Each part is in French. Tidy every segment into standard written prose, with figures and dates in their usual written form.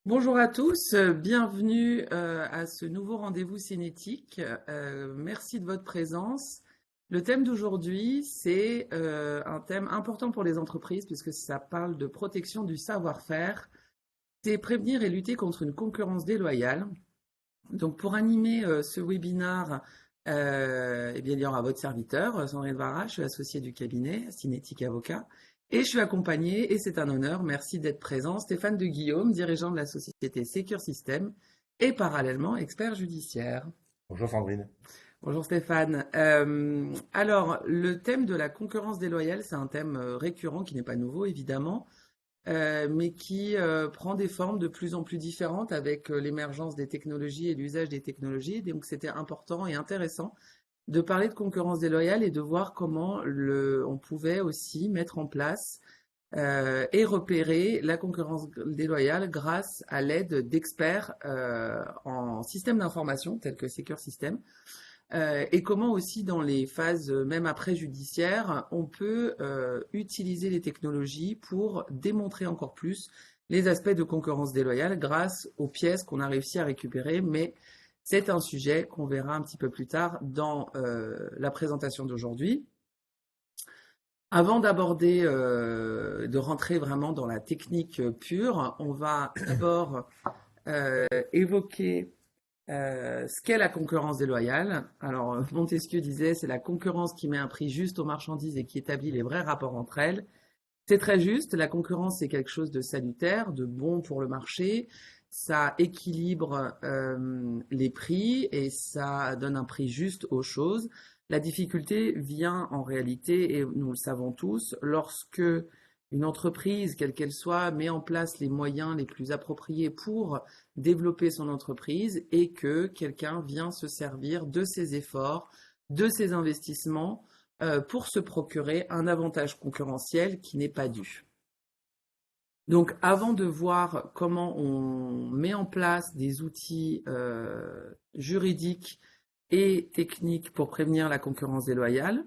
Bonjour à tous, bienvenue à ce nouveau rendez-vous cinétique. Merci de votre présence. Le thème d'aujourd'hui, c'est un thème important pour les entreprises puisque ça parle de protection du savoir-faire. C'est prévenir et lutter contre une concurrence déloyale. Donc pour animer ce webinaire, eh bien, il y aura votre serviteur, Sandrine Vara, je suis associée du cabinet Cinétique Avocat. Et je suis accompagnée, et c'est un honneur, merci d'être présent, Stéphane de Guillaume, dirigeant de la société Secure System et parallèlement expert judiciaire. Bonjour Sandrine. Bonjour Stéphane. Alors, le thème de la concurrence déloyale, c'est un thème récurrent qui n'est pas nouveau évidemment, mais qui prend des formes de plus en plus différentes avec l'émergence des technologies et l'usage des technologies. Donc c'était important et intéressant de parler de concurrence déloyale et de voir comment on pouvait aussi mettre en place et repérer la concurrence déloyale grâce à l'aide d'experts en système d'information tels que Secure System et comment aussi dans les phases même après judiciaires, on peut utiliser les technologies pour démontrer encore plus les aspects de concurrence déloyale grâce aux pièces qu'on a réussi à récupérer, mais c'est un sujet qu'on verra un petit peu plus tard dans la présentation d'aujourd'hui. Avant d'aborder, de rentrer vraiment dans la technique pure, on va d'abord évoquer ce qu'est la concurrence déloyale. Alors, Montesquieu disait, c'est la concurrence qui met un prix juste aux marchandises et qui établit les vrais rapports entre elles. C'est très juste, la concurrence, c'est quelque chose de salutaire, de bon pour le marché. Ça équilibre les prix et ça donne un prix juste aux choses. La difficulté vient en réalité, et nous le savons tous, lorsque une entreprise, quelle qu'elle soit, met en place les moyens les plus appropriés pour développer son entreprise et que quelqu'un vient se servir de ses efforts, de ses investissements pour se procurer un avantage concurrentiel qui n'est pas dû. Donc avant de voir comment on met en place des outils juridiques et techniques pour prévenir la concurrence déloyale,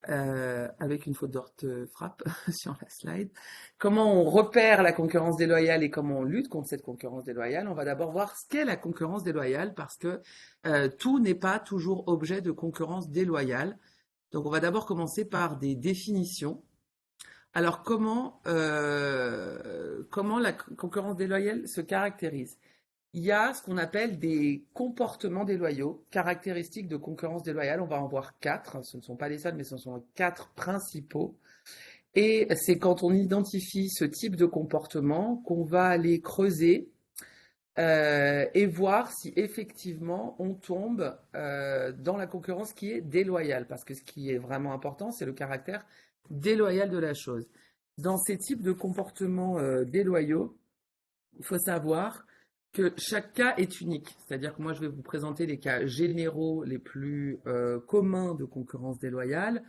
avec une faute d'orthographe sur la slide. Comment on repère la concurrence déloyale et comment on lutte contre cette concurrence déloyale? On va d'abord voir ce qu'est la concurrence déloyale parce que tout n'est pas toujours objet de concurrence déloyale. Donc on va d'abord commencer par des définitions. Alors comment la concurrence déloyale se caractérise? Il y a ce qu'on appelle des comportements déloyaux, caractéristiques de concurrence déloyale. On va en voir quatre. Ce ne sont pas les seuls, mais ce sont quatre principaux. Et c'est quand on identifie ce type de comportement qu'on va aller creuser et voir si effectivement on tombe dans la concurrence qui est déloyale. Parce que ce qui est vraiment important, c'est le caractère déloyal de la chose. Dans ces types de comportements déloyaux, il faut savoir que chaque cas est unique. C'est-à-dire que moi, je vais vous présenter les cas généraux les plus communs de concurrence déloyale,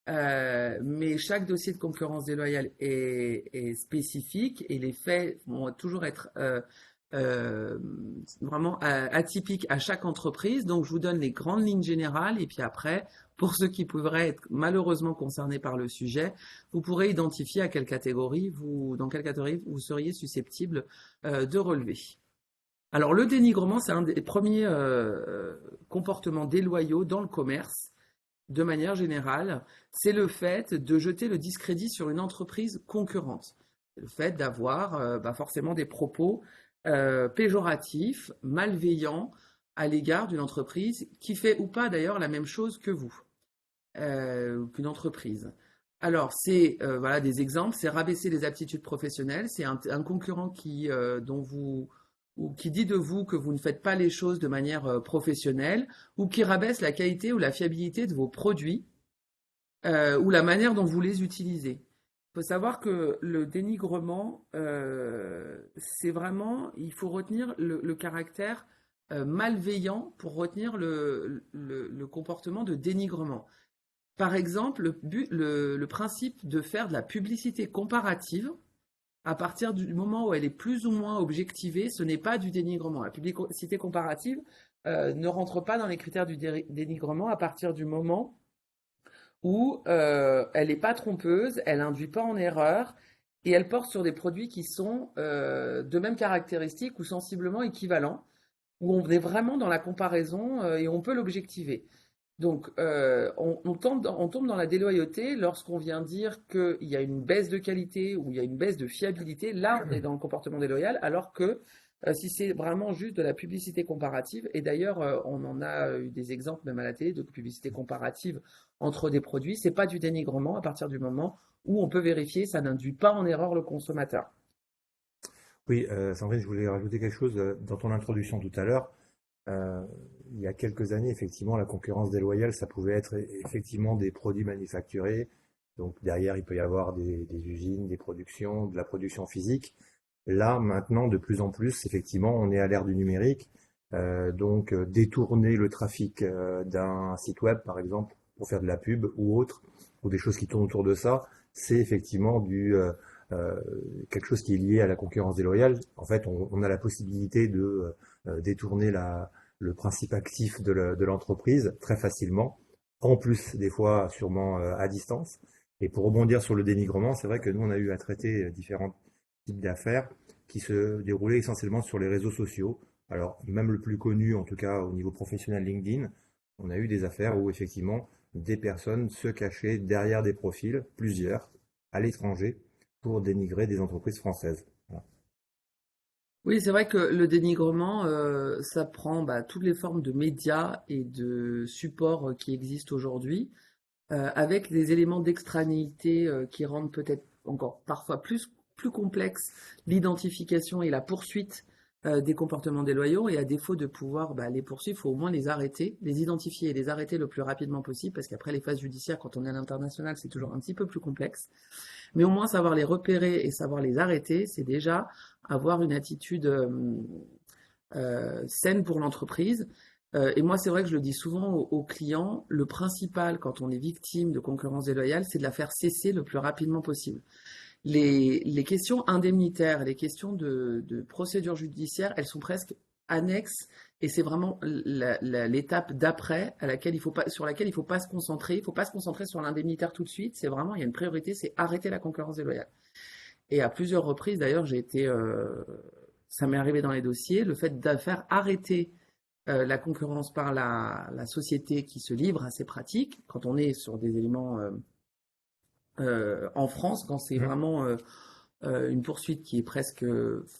mais chaque dossier de concurrence déloyale est spécifique et les faits vont toujours être euh, vraiment atypiques à chaque entreprise. Donc, je vous donne les grandes lignes générales et puis après, pour ceux qui pourraient être malheureusement concernés par le sujet, vous pourrez identifier à dans quelle catégorie vous seriez susceptible de relever. Alors, le dénigrement, c'est un des premiers comportements déloyaux dans le commerce de manière générale, c'est le fait de jeter le discrédit sur une entreprise concurrente. Le fait d'avoir forcément des propos péjoratifs, malveillants à l'égard d'une entreprise qui fait ou pas d'ailleurs la même chose que vous, qu'une entreprise. Alors, c'est voilà des exemples, c'est rabaisser les aptitudes professionnelles, c'est un concurrent dont vous ou qui dit de vous que vous ne faites pas les choses de manière professionnelle, ou qui rabaisse la qualité ou la fiabilité de vos produits, ou la manière dont vous les utilisez. Il faut savoir que le dénigrement, c'est vraiment, il faut retenir le caractère malveillant pour retenir le comportement de dénigrement. Par exemple, le principe de faire de la publicité comparative, à partir du moment où elle est plus ou moins objectivée, ce n'est pas du dénigrement. La publicité comparative ne rentre pas dans les critères du dénigrement à partir du moment où elle n'est pas trompeuse, elle induit pas en erreur et elle porte sur des produits qui sont de mêmes caractéristiques ou sensiblement équivalents, où on est vraiment dans la comparaison et on peut l'objectiver. Donc, on tombe dans la déloyauté lorsqu'on vient dire qu'il y a une baisse de qualité ou il y a une baisse de fiabilité. Là, on est dans le comportement déloyal, alors que si c'est vraiment juste de la publicité comparative, et d'ailleurs, on en a eu des exemples même à la télé de publicité comparative entre des produits, c'est pas du dénigrement à partir du moment où on peut vérifier, ça n'induit pas en erreur le consommateur. Oui, Sandrine, je voulais rajouter quelque chose dans ton introduction tout à l'heure. Euh, il y a quelques années, effectivement, la concurrence déloyale, ça pouvait être effectivement des produits manufacturés. Donc derrière, il peut y avoir des usines, des productions, de la production physique. Là, maintenant, de plus en plus, effectivement, on est à l'ère du numérique. Détourner le trafic d'un site web, par exemple, pour faire de la pub ou autre, ou des choses qui tournent autour de ça, c'est effectivement euh, quelque chose qui est lié à la concurrence déloyale. En fait, on a la possibilité de détourner le principe actif de l'entreprise très facilement, en plus des fois sûrement à distance. Et pour rebondir sur le dénigrement, c'est vrai que nous, on a eu à traiter différents types d'affaires qui se déroulaient essentiellement sur les réseaux sociaux. Alors, même le plus connu, en tout cas au niveau professionnel LinkedIn, on a eu des affaires où effectivement des personnes se cachaient derrière des profils, plusieurs, à l'étranger, pour dénigrer des entreprises françaises. Voilà. Oui, c'est vrai que le dénigrement, ça prend toutes les formes de médias et de supports qui existent aujourd'hui, avec des éléments d'extranéité qui rendent peut-être encore parfois plus complexe l'identification et la poursuite des comportements déloyaux. Et à défaut de pouvoir les poursuivre, il faut au moins les arrêter, les identifier et les arrêter le plus rapidement possible, parce qu'après les phases judiciaires, quand on est à l'international, c'est toujours un petit peu plus complexe. Mais au moins savoir les repérer et savoir les arrêter, c'est déjà avoir une attitude saine pour l'entreprise. Et moi, c'est vrai que je le dis souvent aux clients, le principal quand on est victime de concurrence déloyale, c'est de la faire cesser le plus rapidement possible. Les questions indemnitaires, les questions de procédure judiciaire, elles sont presque annexes et c'est vraiment l'étape d'après à laquelle il faut pas, sur laquelle il ne faut pas se concentrer. Il ne faut pas se concentrer sur l'indemnitaire tout de suite. C'est vraiment, il y a une priorité, c'est arrêter la concurrence déloyale. Et à plusieurs reprises, d'ailleurs, ça m'est arrivé dans les dossiers, le fait de faire arrêter la concurrence par la société qui se livre à ces pratiques, quand on est sur des éléments en France, quand c'est Mmh. vraiment une poursuite qui est presque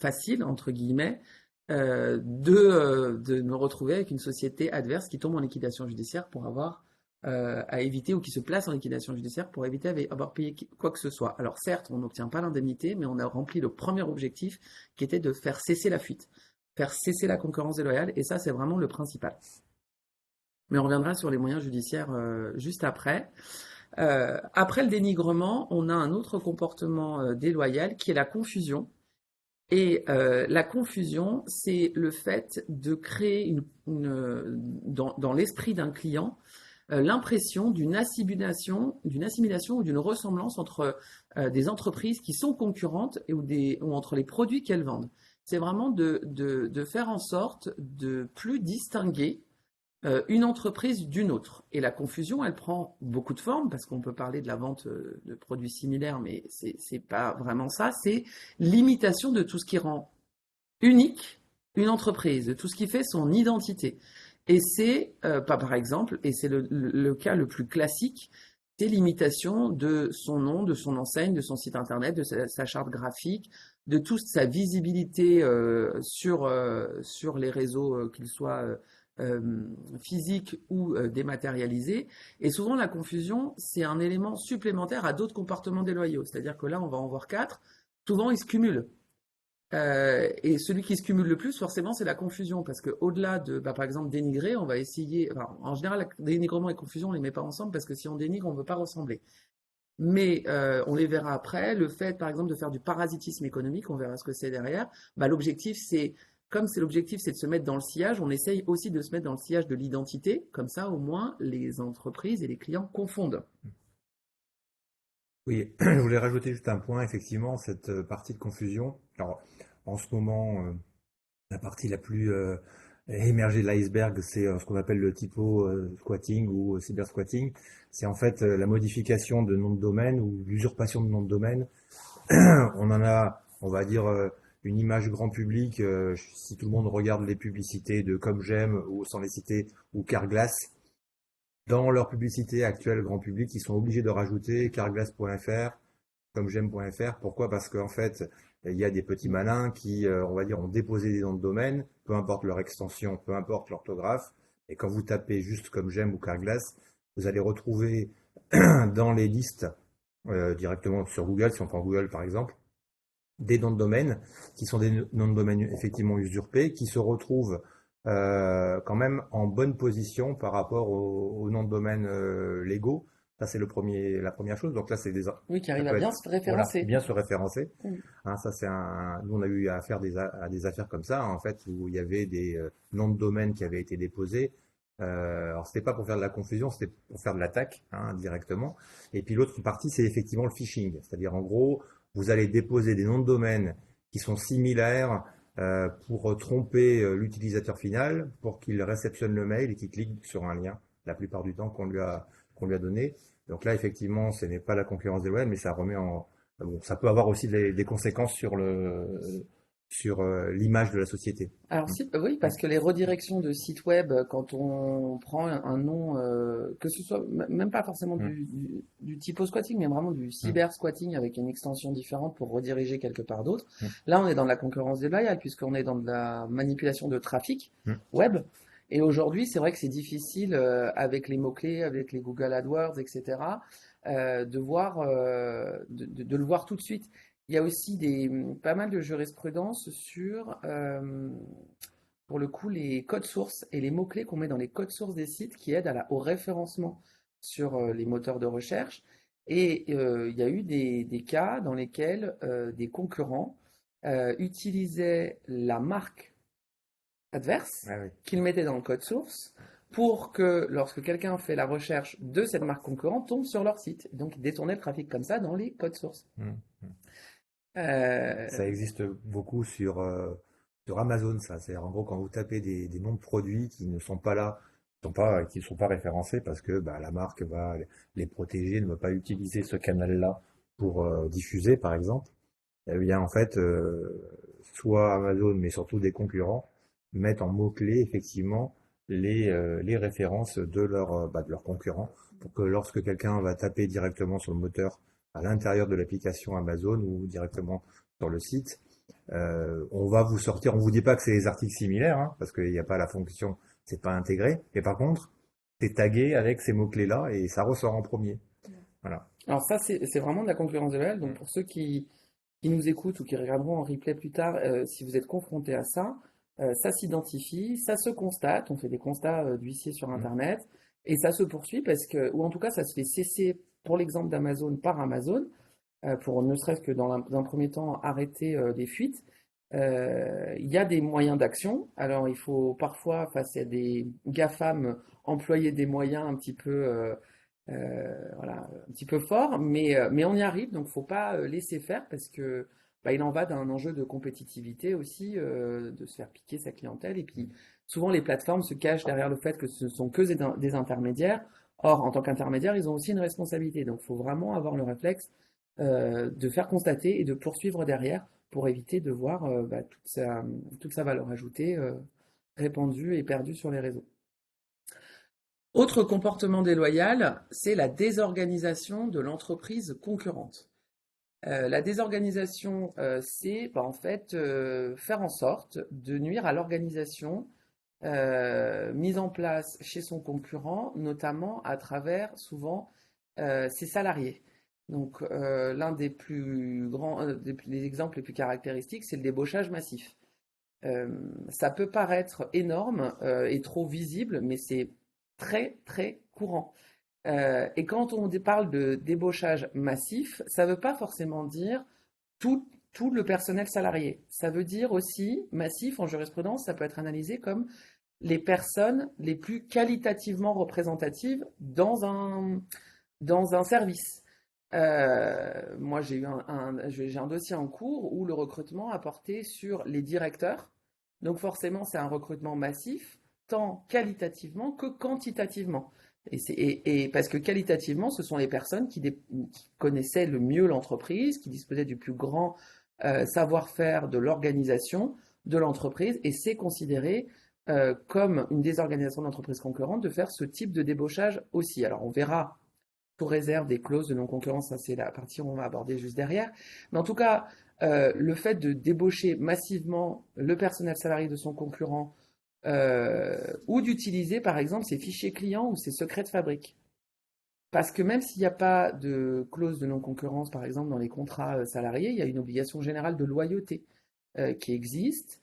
facile, entre guillemets, de me retrouver avec une société adverse qui tombe en liquidation judiciaire pour avoir à éviter ou qui se place en liquidation judiciaire pour éviter avoir payé quoi que ce soit. Alors certes, on n'obtient pas l'indemnité, mais on a rempli le premier objectif qui était de faire cesser la fuite, faire cesser la concurrence déloyale, et ça c'est vraiment le principal. Mais on reviendra sur les moyens judiciaires juste après. Après le dénigrement, on a un autre comportement déloyal qui est la confusion. Et la confusion, c'est le fait de créer dans l'esprit d'un client l'impression d'une assimilation ou d'une ressemblance entre des entreprises qui sont concurrentes ou entre les produits qu'elles vendent. C'est vraiment de faire en sorte de plus distinguer une entreprise d'une autre. Et la confusion, elle prend beaucoup de formes, parce qu'on peut parler de la vente de produits similaires, mais c'est pas vraiment ça. C'est l'imitation de tout ce qui rend unique une entreprise, de tout ce qui fait son identité. Et c'est, pas par exemple, et c'est le cas le plus classique, c'est l'imitation de son nom, de son enseigne, de son site internet, de sa charte graphique, de toute sa visibilité sur les réseaux, qu'ils soient physiques ou dématérialisés. Et souvent, la confusion, c'est un élément supplémentaire à d'autres comportements déloyaux. C'est-à-dire que là, on va en voir quatre. Souvent, ils se cumulent. Et celui qui se cumule le plus, forcément, c'est la confusion, parce que au-delà de, par exemple, dénigrer, on va essayer. Enfin, en général, dénigrement et confusion, on les met pas ensemble, parce que si on dénigre, on ne veut pas ressembler. Mais on les verra après. Le fait, par exemple, de faire du parasitisme économique, on verra ce que c'est derrière. L'objectif, comme c'est l'objectif, c'est de se mettre dans le sillage. On essaye aussi de se mettre dans le sillage de l'identité. Comme ça, au moins, les entreprises et les clients confondent. Oui, je voulais rajouter juste un point, effectivement, cette partie de confusion. Alors, en ce moment, la partie la plus émergée de l'iceberg, c'est ce qu'on appelle le typo squatting ou cyber squatting. C'est en fait la modification de nom de domaine ou l'usurpation de nom de domaine On en a, on va dire, une image grand public. Si tout le monde regarde les publicités de Comme J'aime ou sans les citer ou Carglass, dans leur publicité actuelle grand public, ils sont obligés de rajouter carglass.fr, comme j'aime.fr. Pourquoi? Parce qu'en fait, il y a des petits malins qui, on va dire, ont déposé des noms de domaine, peu importe leur extension, peu importe l'orthographe. Et quand vous tapez juste comme j'aime ou Carglass, vous allez retrouver dans les listes, directement sur Google, si on prend Google par exemple, des noms de domaine qui sont des noms de domaine effectivement usurpés, qui se retrouvent quand même en bonne position par rapport aux noms de domaine légaux. Ça, c'est la première chose. Donc là, Oui, qui ça arrive à peut bien être, se voilà, référencer. bien se référencer. Mm. Hein, nous, on a eu à faire à des affaires comme ça, en fait, où il y avait des noms de domaine qui avaient été déposés. Alors, c'était pas pour faire de la confusion, c'était pour faire de l'attaque, hein, directement. Et puis l'autre partie, c'est effectivement le phishing. C'est-à-dire, en gros, vous allez déposer des noms de domaine qui sont similaires pour tromper l'utilisateur final, pour qu'il réceptionne le mail et qu'il clique sur un lien, la plupart du temps qu'on lui a donné. Donc là, effectivement, ce n'est pas la concurrence des web, mais ça remet en... Bon, ça peut avoir aussi des conséquences sur l'image de la société. Alors Mm. si, oui, parce que les redirections de sites web, quand on prend un nom, que ce soit même pas forcément Mm. du typo-squatting, mais vraiment du Mm. cyber-squatting avec une extension différente pour rediriger quelque part d'autre. Mm. Là, on est dans de la concurrence déloyale puisqu'on est dans de la manipulation de trafic Mm. web. Et aujourd'hui, c'est vrai que c'est difficile avec les mots-clés, avec les Google AdWords, etc., de voir, de le voir tout de suite. Il y a aussi pas mal de jurisprudence sur, pour le coup, les codes sources et les mots-clés qu'on met dans les codes sources des sites qui aident au référencement sur les moteurs de recherche. Et il y a eu des cas dans lesquels des concurrents utilisaient la marque adverse Ah oui. qu'ils mettaient dans le code source pour que lorsque quelqu'un fait la recherche de cette marque concurrente, tombe sur leur site. Donc, ils détournaient le trafic comme ça dans les codes sources. Mm. Euh, Ça existe beaucoup sur Amazon, ça. C'est en gros quand vous tapez des noms de produits qui ne sont pas là, qui ne sont pas référencés parce que bah, la marque va les protéger, ne va pas utiliser ce canal-là pour diffuser, par exemple. Eh bien, en fait, soit Amazon, mais surtout des concurrents, mettent en mots-clés, effectivement, les références de leurs concurrents pour que lorsque quelqu'un va taper directement sur le moteur à l'intérieur de l'application Amazon ou directement sur le site, on va vous sortir, on vous dit pas que c'est des articles similaires, hein, parce qu'il n'y a pas la fonction, c'est pas intégré, mais par contre, c'est tagué avec ces mots-clés-là et ça ressort en premier. Voilà. alors ça, c'est vraiment de la concurrence déloyale. Donc pour ceux qui nous écoutent ou qui regarderont en replay plus tard, si vous êtes confrontés à ça, ça s'identifie, ça se constate, on fait des constats d'huissier sur Mm. Internet, et ça se poursuit parce que, ou en tout cas ça se fait cesser, pour l'exemple d'Amazon, par Amazon, pour ne serait-ce que dans un premier temps arrêter les fuites. Il y a des moyens d'action. Alors il faut parfois, face à des GAFAM, employer des moyens un petit peu, voilà, un petit peu forts, mais on y arrive, donc faut pas laisser faire parce que bah, il en va d'un enjeu de compétitivité aussi, de se faire piquer sa clientèle. Et puis souvent les plateformes se cachent derrière le fait que ce sont que des intermédiaires. Or, en tant qu'intermédiaire, ils ont aussi une responsabilité. Donc il faut vraiment avoir le réflexe de faire constater et de poursuivre derrière pour éviter de voir bah, toute sa valeur ajoutée répandue et perdue sur les réseaux. Autre comportement déloyal, c'est la désorganisation de l'entreprise concurrente. La désorganisation, c'est bah, en fait faire en sorte de nuire à l'organisation mise en place chez son concurrent, notamment à travers souvent ses salariés. Donc l'un des plus grands, des exemples les plus caractéristiques, c'est le débauchage massif. Ça peut paraître énorme et trop visible, mais c'est très très courant. Et quand on parle de débauchage massif, ça ne veut pas forcément dire tout le personnel salarié. Ça veut dire aussi, massif en jurisprudence, ça peut être analysé comme les personnes les plus qualitativement représentatives dans un service. Moi, j'ai un dossier en cours où le recrutement a porté sur les directeurs. Donc forcément, c'est un recrutement massif, tant qualitativement que quantitativement. Et parce que qualitativement, ce sont les personnes qui connaissaient le mieux l'entreprise, qui disposaient du plus grand savoir-faire de l'organisation de l'entreprise, et c'est considéré comme une désorganisation de l'entreprise concurrente de faire ce type de débauchage aussi. Alors on verra sous réserve des clauses de non-concurrence, ça c'est la partie qu'on va aborder juste derrière. Mais en tout cas, le fait de débaucher massivement le personnel salarié de son concurrent ou d'utiliser par exemple ses fichiers clients ou ses secrets de fabrique. Parce que même s'il n'y a pas de clause de non-concurrence, par exemple, dans les contrats salariés, il y a une obligation générale de loyauté qui existe.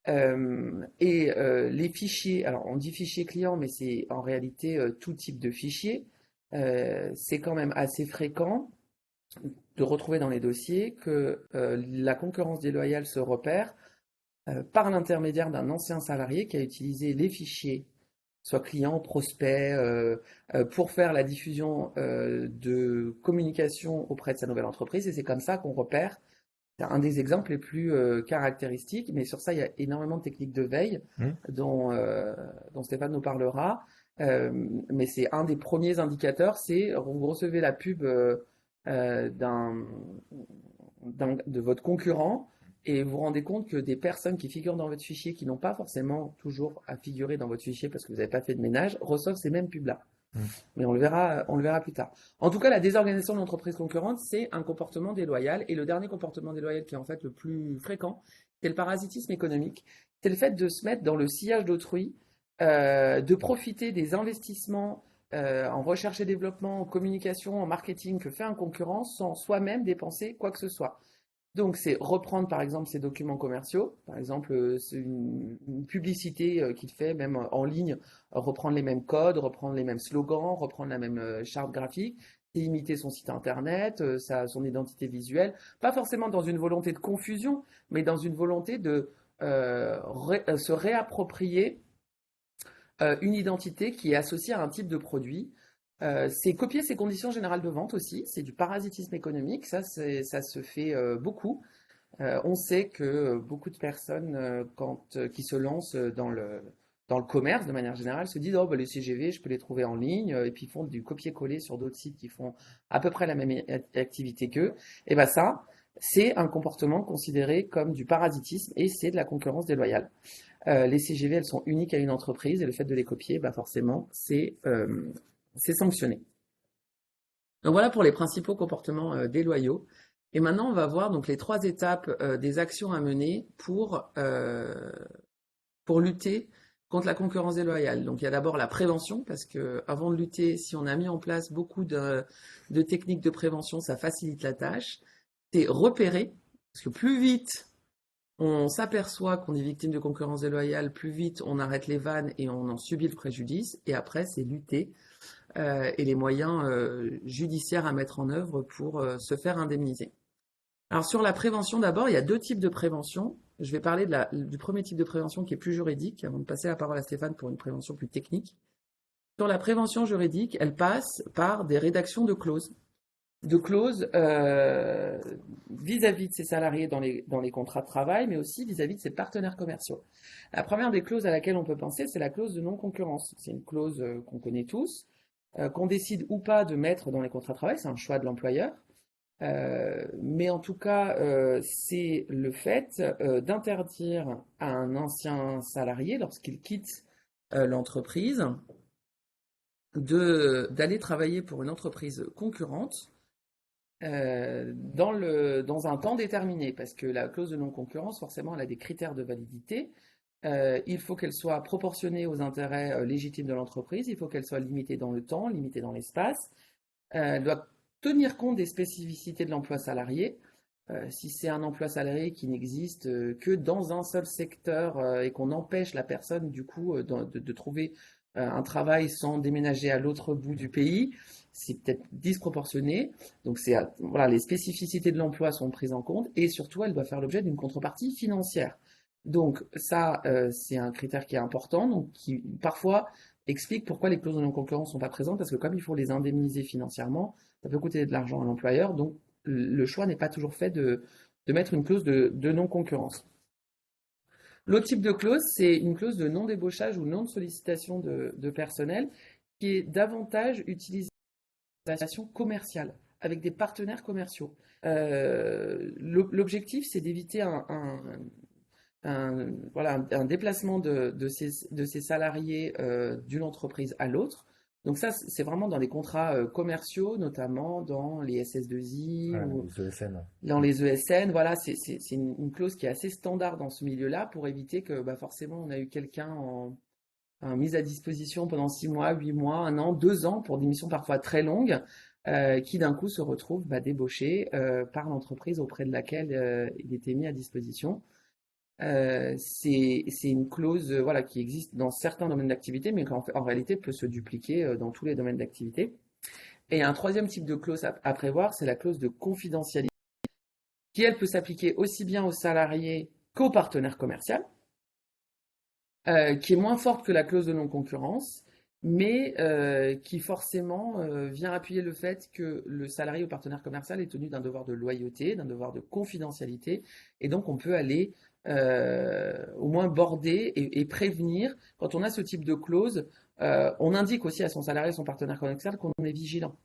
Les fichiers, alors on dit fichiers clients, mais c'est en réalité tout type de fichiers. C'est quand même assez fréquent de retrouver dans les dossiers que la concurrence déloyale se repère par l'intermédiaire d'un ancien salarié qui a utilisé les fichiers, soit client, prospect, pour faire la diffusion de communication auprès de sa nouvelle entreprise. Et c'est comme ça qu'on repère. C'est un des exemples les plus caractéristiques, mais sur ça, il y a énormément de techniques de veille Mmh. dont Stéphane nous parlera. Mais c'est un des premiers indicateurs, c'est vous recevez la pub de votre concurrent et vous vous rendez compte que des personnes qui figurent dans votre fichier, qui n'ont pas forcément toujours à figurer dans votre fichier parce que vous n'avez pas fait de ménage, reçoivent ces mêmes pubs-là. Mmh. Mais on le verra plus tard. En tout cas, la désorganisation de l'entreprise concurrente, c'est un comportement déloyal. Et le dernier comportement déloyal qui est en fait le plus fréquent, c'est le parasitisme économique. C'est le fait de se mettre dans le sillage d'autrui, de profiter des investissements en recherche et développement, en communication, en marketing que fait un concurrent sans soi-même dépenser quoi que ce soit. Donc, c'est reprendre par exemple ses documents commerciaux, par exemple c'est une publicité qu'il fait même en ligne, reprendre les mêmes codes, reprendre les mêmes slogans, reprendre la même charte graphique, et imiter son site internet, son identité visuelle, pas forcément dans une volonté de confusion, mais dans une volonté de se réapproprier une identité qui est associée à un type de produit. C'est copier ses conditions générales de vente aussi, c'est du parasitisme économique, ça se fait beaucoup. On sait que beaucoup de personnes, qui se lancent dans le commerce de manière générale, se disent oh, bah, les CGV, je peux les trouver en ligne, et puis font du copier-coller sur d'autres sites qui font à peu près la même activité qu'eux. Et bien ça, c'est un comportement considéré comme du parasitisme et c'est de la concurrence déloyale. Les CGV, elles sont uniques à une entreprise et le fait de les copier, bah forcément, c'est sanctionné. Donc voilà pour les principaux comportements déloyaux. Et maintenant, on va voir donc les trois étapes des actions à mener pour lutter contre la concurrence déloyale. Donc il y a d'abord la prévention, parce que avant de lutter, si on a mis en place beaucoup de techniques de prévention, ça facilite la tâche. C'est repérer, parce que plus vite on s'aperçoit qu'on est victime de concurrence déloyale, plus vite on arrête les vannes et on en subit le préjudice. Et après, c'est lutter et les moyens judiciaires à mettre en œuvre pour se faire indemniser. Alors sur la prévention d'abord, il y a deux types de prévention. Je vais parler du premier type de prévention qui est plus juridique, avant de passer la parole à Stéphane pour une prévention plus technique. Sur la prévention juridique, elle passe par des rédactions de clauses vis-à-vis de ses salariés dans les contrats de travail, mais aussi vis-à-vis de ses partenaires commerciaux. La première des clauses à laquelle on peut penser, c'est la clause de non-concurrence. C'est une clause qu'on connaît tous, qu'on décide ou pas de mettre dans les contrats de travail, c'est un choix de l'employeur. Mais en tout cas, c'est le fait d'interdire à un ancien salarié, lorsqu'il quitte l'entreprise, d'aller travailler pour une entreprise concurrente dans un temps déterminé, parce que la clause de non-concurrence, forcément, elle a des critères de validité. Il faut qu'elle soit proportionnée aux intérêts légitimes de l'entreprise, il faut qu'elle soit limitée dans le temps, limitée dans l'espace. Elle doit tenir compte des spécificités de l'emploi salarié. Si c'est un emploi salarié qui n'existe que dans un seul secteur et qu'on empêche la personne du coup de trouver un travail sans déménager à l'autre bout du pays, c'est peut-être disproportionné. Donc voilà, les spécificités de l'emploi sont prises en compte et surtout elle doit faire l'objet d'une contrepartie financière. Donc ça, c'est un critère qui est important, donc qui parfois explique pourquoi les clauses de non-concurrence ne sont pas présentes, parce que comme il faut les indemniser financièrement, ça peut coûter de l'argent à l'employeur, donc le choix n'est pas toujours fait de mettre une clause de non-concurrence. L'autre type de clause, c'est une clause de non-débauchage ou non-sollicitation de personnel qui est davantage utilisé dans la relation commerciale, avec des partenaires commerciaux. L'objectif, c'est d'éviter voilà, un déplacement de ces salariés d'une entreprise à l'autre. Donc ça, c'est vraiment dans les contrats commerciaux, notamment dans les SS2I Ouais, ou les ESN. dans les ESN. Voilà, c'est une clause qui est assez standard dans ce milieu-là pour éviter que bah, forcément on a eu quelqu'un en mise à disposition pendant 6 mois, 8 mois, 1 an, 2 ans pour des missions parfois très longues, qui d'un coup se retrouvent bah, débauchés par l'entreprise auprès de laquelle il était mis à disposition. C'est une clause voilà, qui existe dans certains domaines d'activité, mais qui en réalité peut se dupliquer dans tous les domaines d'activité. Et un troisième type de clause à prévoir, c'est la clause de confidentialité, qui elle peut s'appliquer aussi bien aux salariés qu'aux partenaires commerciaux, qui est moins forte que la clause de non-concurrence, mais qui forcément vient appuyer le fait que le salarié ou partenaire commercial est tenu d'un devoir de loyauté, d'un devoir de confidentialité, et donc on peut aller au moins border et prévenir. Quand on a ce type de clause, on indique aussi à son salarié, son partenaire commercial qu'on est vigilant,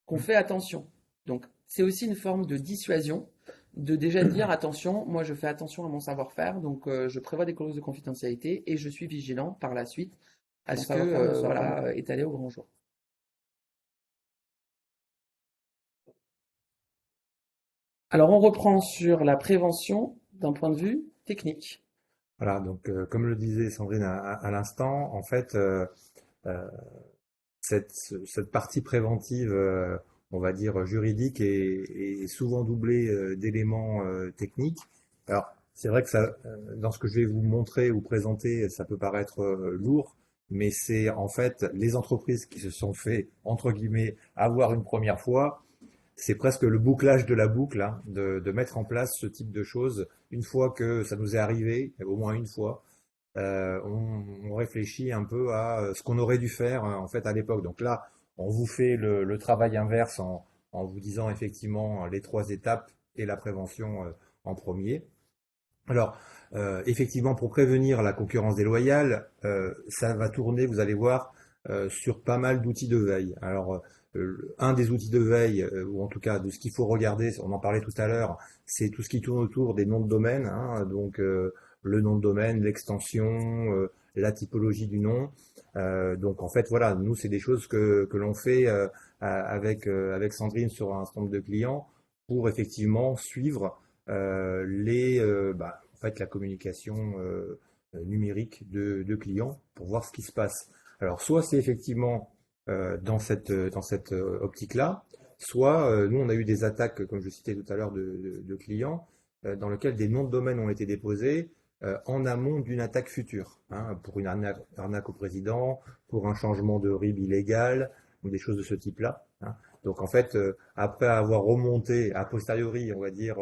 qu'on fait attention. Donc c'est aussi une forme de dissuasion de déjà dire attention, moi je fais attention à mon savoir-faire, donc je prévois des clauses de confidentialité et je suis vigilant par la suite à ce que voilà, étalé au grand jour. Alors on reprend sur la prévention d'un point de vue technique. Voilà, donc comme le disait Sandrine à l'instant, en fait, euh, cette partie préventive, on va dire juridique, est souvent doublée d'éléments techniques. Alors, c'est vrai que ça, dans ce que je vais vous montrer ou présenter, ça peut paraître lourd, mais c'est en fait les entreprises qui se sont fait, entre guillemets, avoir une première fois. C'est presque le bouclage de la boucle, hein, de mettre en place ce type de choses. Une fois que ça nous est arrivé, au moins une fois, on réfléchit un peu à ce qu'on aurait dû faire en fait à l'époque. Donc là, on vous fait le travail inverse en vous disant effectivement les trois étapes et la prévention en premier. Alors, effectivement, pour prévenir la concurrence déloyale, ça va tourner, vous allez voir, sur pas mal d'outils de veille. Alors, un des outils de veille, ou en tout cas de ce qu'il faut regarder, on en parlait tout à l'heure, c'est tout ce qui tourne autour des noms de domaine, hein, donc le nom de domaine, l'extension, la typologie du nom. Donc en fait, voilà, nous, c'est des choses que l'on fait avec Sandrine sur un certain nombre de clients pour effectivement suivre en fait, la communication numérique de clients pour voir ce qui se passe. Alors, soit c'est effectivement dans cette optique-là, soit nous, on a eu des attaques, comme je citais tout à l'heure, de clients dans lesquels des noms de domaine ont été déposés en amont d'une attaque future, hein, pour une arnaque au président, pour un changement de RIB illégal, ou des choses de ce type-là, hein. Donc en fait, après avoir remonté a posteriori, on va dire,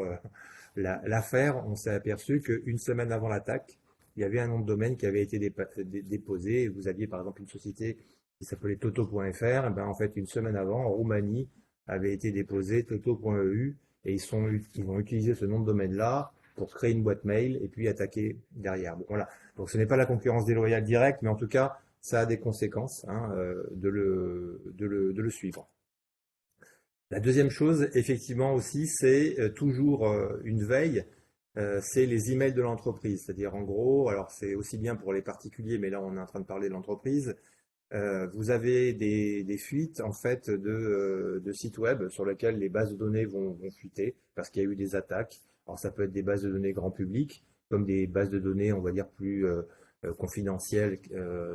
l'affaire, on s'est aperçu qu'une semaine avant l'attaque, il y avait un nom de domaine qui avait été déposé. Vous aviez par exemple une société qui s'appelait toto.fr. Ben, en fait, une semaine avant, en Roumanie, avait été déposé toto.eu et ils vont utiliser ce nom de domaine-là pour créer une boîte mail et puis attaquer derrière. Bon, voilà. Donc ce n'est pas la concurrence déloyale directe, mais en tout cas, ça a des conséquences, hein, de le suivre. La deuxième chose, effectivement aussi, c'est toujours une veille, c'est les emails de l'entreprise. C'est-à-dire en gros, alors c'est aussi bien pour les particuliers, mais là on est en train de parler de l'entreprise, vous avez des fuites en fait de sites web sur lesquels les bases de données vont fuiter parce qu'il y a eu des attaques. Alors ça peut être des bases de données grand public, comme des bases de données, on va dire, plus confidentielles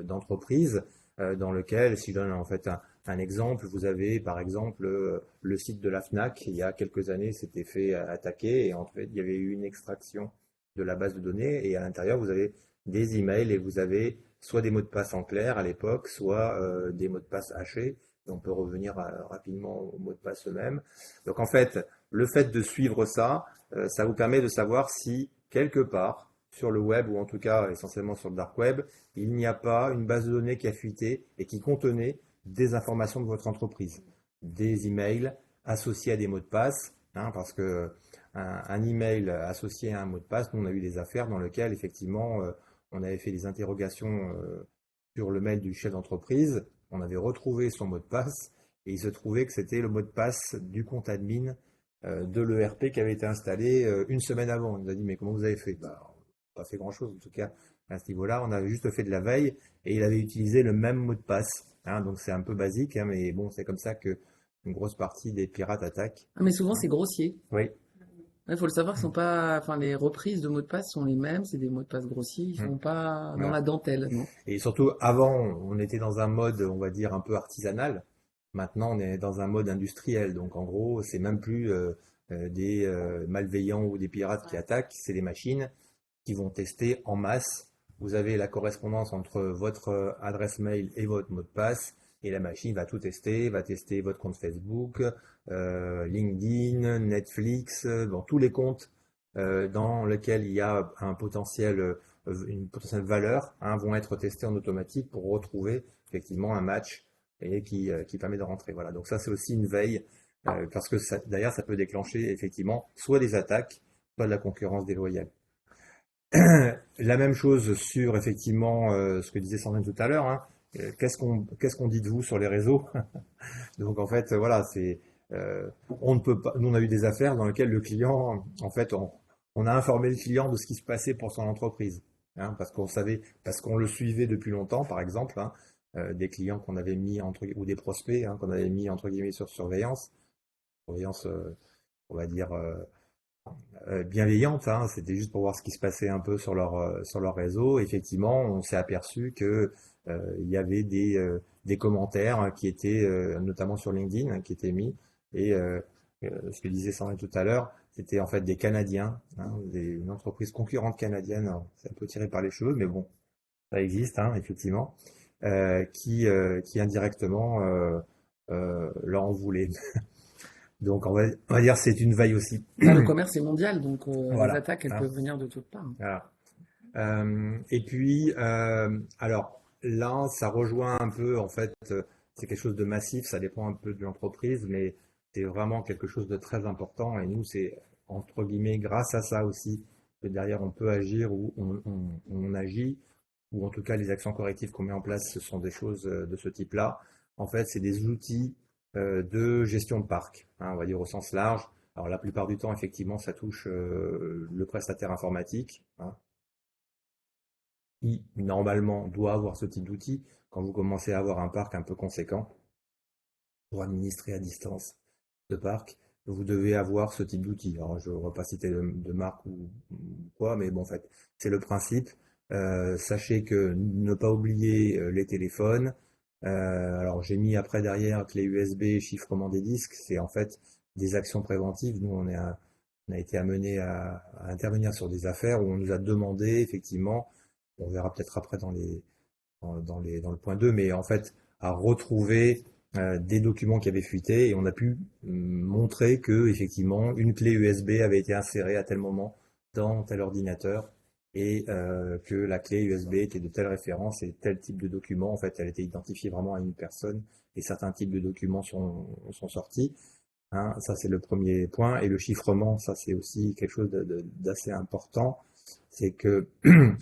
d'entreprise, dans lequel, si je donne en fait un exemple, vous avez par exemple le site de la FNAC, il y a quelques années, s'était fait attaquer et en fait, il y avait eu une extraction de la base de données et à l'intérieur, vous avez des emails et vous avez soit des mots de passe en clair à l'époque, soit des mots de passe hachés. Et on peut revenir rapidement aux mots de passe eux-mêmes. Donc en fait, le fait de suivre ça, ça vous permet de savoir si quelque part sur le web ou en tout cas essentiellement sur le dark web, il n'y a pas une base de données qui a fuité et qui contenait des informations de votre entreprise, des emails associés à des mots de passe, hein, parce que un email associé à un mot de passe, nous on a eu des affaires dans lesquelles effectivement on avait fait des interrogations sur le mail du chef d'entreprise on avait retrouvé son mot de passe et il se trouvait que c'était le mot de passe du compte admin de l'ERP qui avait été installé une semaine avant. Il nous a dit, mais comment vous avez fait? Bah, on n'a pas fait grand-chose, en tout cas, à ce niveau-là. On avait juste fait de la veille et il avait utilisé le même mot de passe. Hein, donc c'est un peu basique, hein, mais bon, c'est comme ça que une grosse partie des pirates attaquent. Ah, mais souvent, Hein. c'est grossier. Oui. Il faut le savoir, sont pas, enfin, les reprises de mots de passe sont les mêmes, c'est des mots de passe grossiers, ils Mm. sont pas dans Voilà. la dentelle, non? Et surtout, avant, on était dans un mode, on va dire, un peu artisanal. Maintenant, on est dans un mode industriel. Donc, en gros, c'est même plus des malveillants ou des pirates qui attaquent, c'est des machines qui vont tester en masse. Vous avez la correspondance entre votre adresse mail et votre mot de passe, et la machine va tout tester, va tester votre compte Facebook, LinkedIn, Netflix, bon, tous les comptes dans lesquels il y a une potentielle valeur, hein, vont être testés en automatique pour retrouver effectivement un match et qui permet de rentrer. Voilà. Donc ça, c'est aussi une veille, parce que d'ailleurs, ça peut déclencher effectivement soit des attaques, soit de la concurrence déloyale. La même chose sur effectivement ce que disait Sandrine tout à l'heure. Hein. Qu'est-ce qu'on dit de vous sur les réseaux? Donc en fait, voilà, on ne peut pas. Nous, on a eu des affaires dans lesquelles le client, en fait, on a informé le client de ce qui se passait pour son entreprise, hein, parce qu'on le suivait depuis longtemps, par exemple, hein, des clients qu'on avait mis ou des prospects, hein, qu'on avait mis entre guillemets sur surveillance, on va dire bienveillante, hein, c'était juste pour voir ce qui se passait un peu sur leur réseau. Effectivement, on s'est aperçu que il y avait des commentaires, hein, qui étaient notamment sur LinkedIn, hein, qui étaient mis, et ce que disait Sandrine tout à l'heure, c'était en fait des Canadiens, hein, une entreprise concurrente canadienne. Alors, c'est un peu tiré par les cheveux, mais bon, ça existe, hein, effectivement, qui indirectement leur en voulait. Donc on va dire c'est une veille aussi. Bah, le commerce est mondial, donc les Voilà. attaques, elles Hein, peuvent venir de toutes parts. voilà. Et puis, alors là, ça rejoint un peu, en fait, c'est quelque chose de massif, ça dépend un peu de l'entreprise, mais c'est vraiment quelque chose de très important. Et nous, c'est entre guillemets grâce à ça aussi que derrière on peut agir ou on agit, ou en tout cas les actions correctives qu'on met en place, ce sont des choses de ce type-là. En fait, c'est des outils de gestion de parc, hein, on va dire au sens large. Alors la plupart du temps, effectivement, ça touche le prestataire informatique, hein, qui normalement doit avoir ce type d'outil quand vous commencez à avoir un parc un peu conséquent pour administrer à distance ce parc. Vous devez avoir ce type d'outil. Alors, je ne vais pas citer de marque ou quoi, mais bon, en fait, c'est le principe. Sachez que ne pas oublier les téléphones. Alors, j'ai mis après derrière clé USB, chiffrement des disques. C'est en fait des actions préventives. Nous, on a été amené à intervenir sur des affaires où on nous a demandé effectivement, on verra peut-être après dans le point 2, mais en fait, à retrouver des documents qui avaient fuité et on a pu montrer que effectivement une clé USB avait été insérée à tel moment dans tel ordinateur et que la clé USB était de telle référence et tel type de document. En fait, elle était identifiée vraiment à une personne et certains types de documents sont sortis. Hein, ça, c'est le premier point. Et le chiffrement, ça, c'est aussi quelque chose d'assez important. C'est que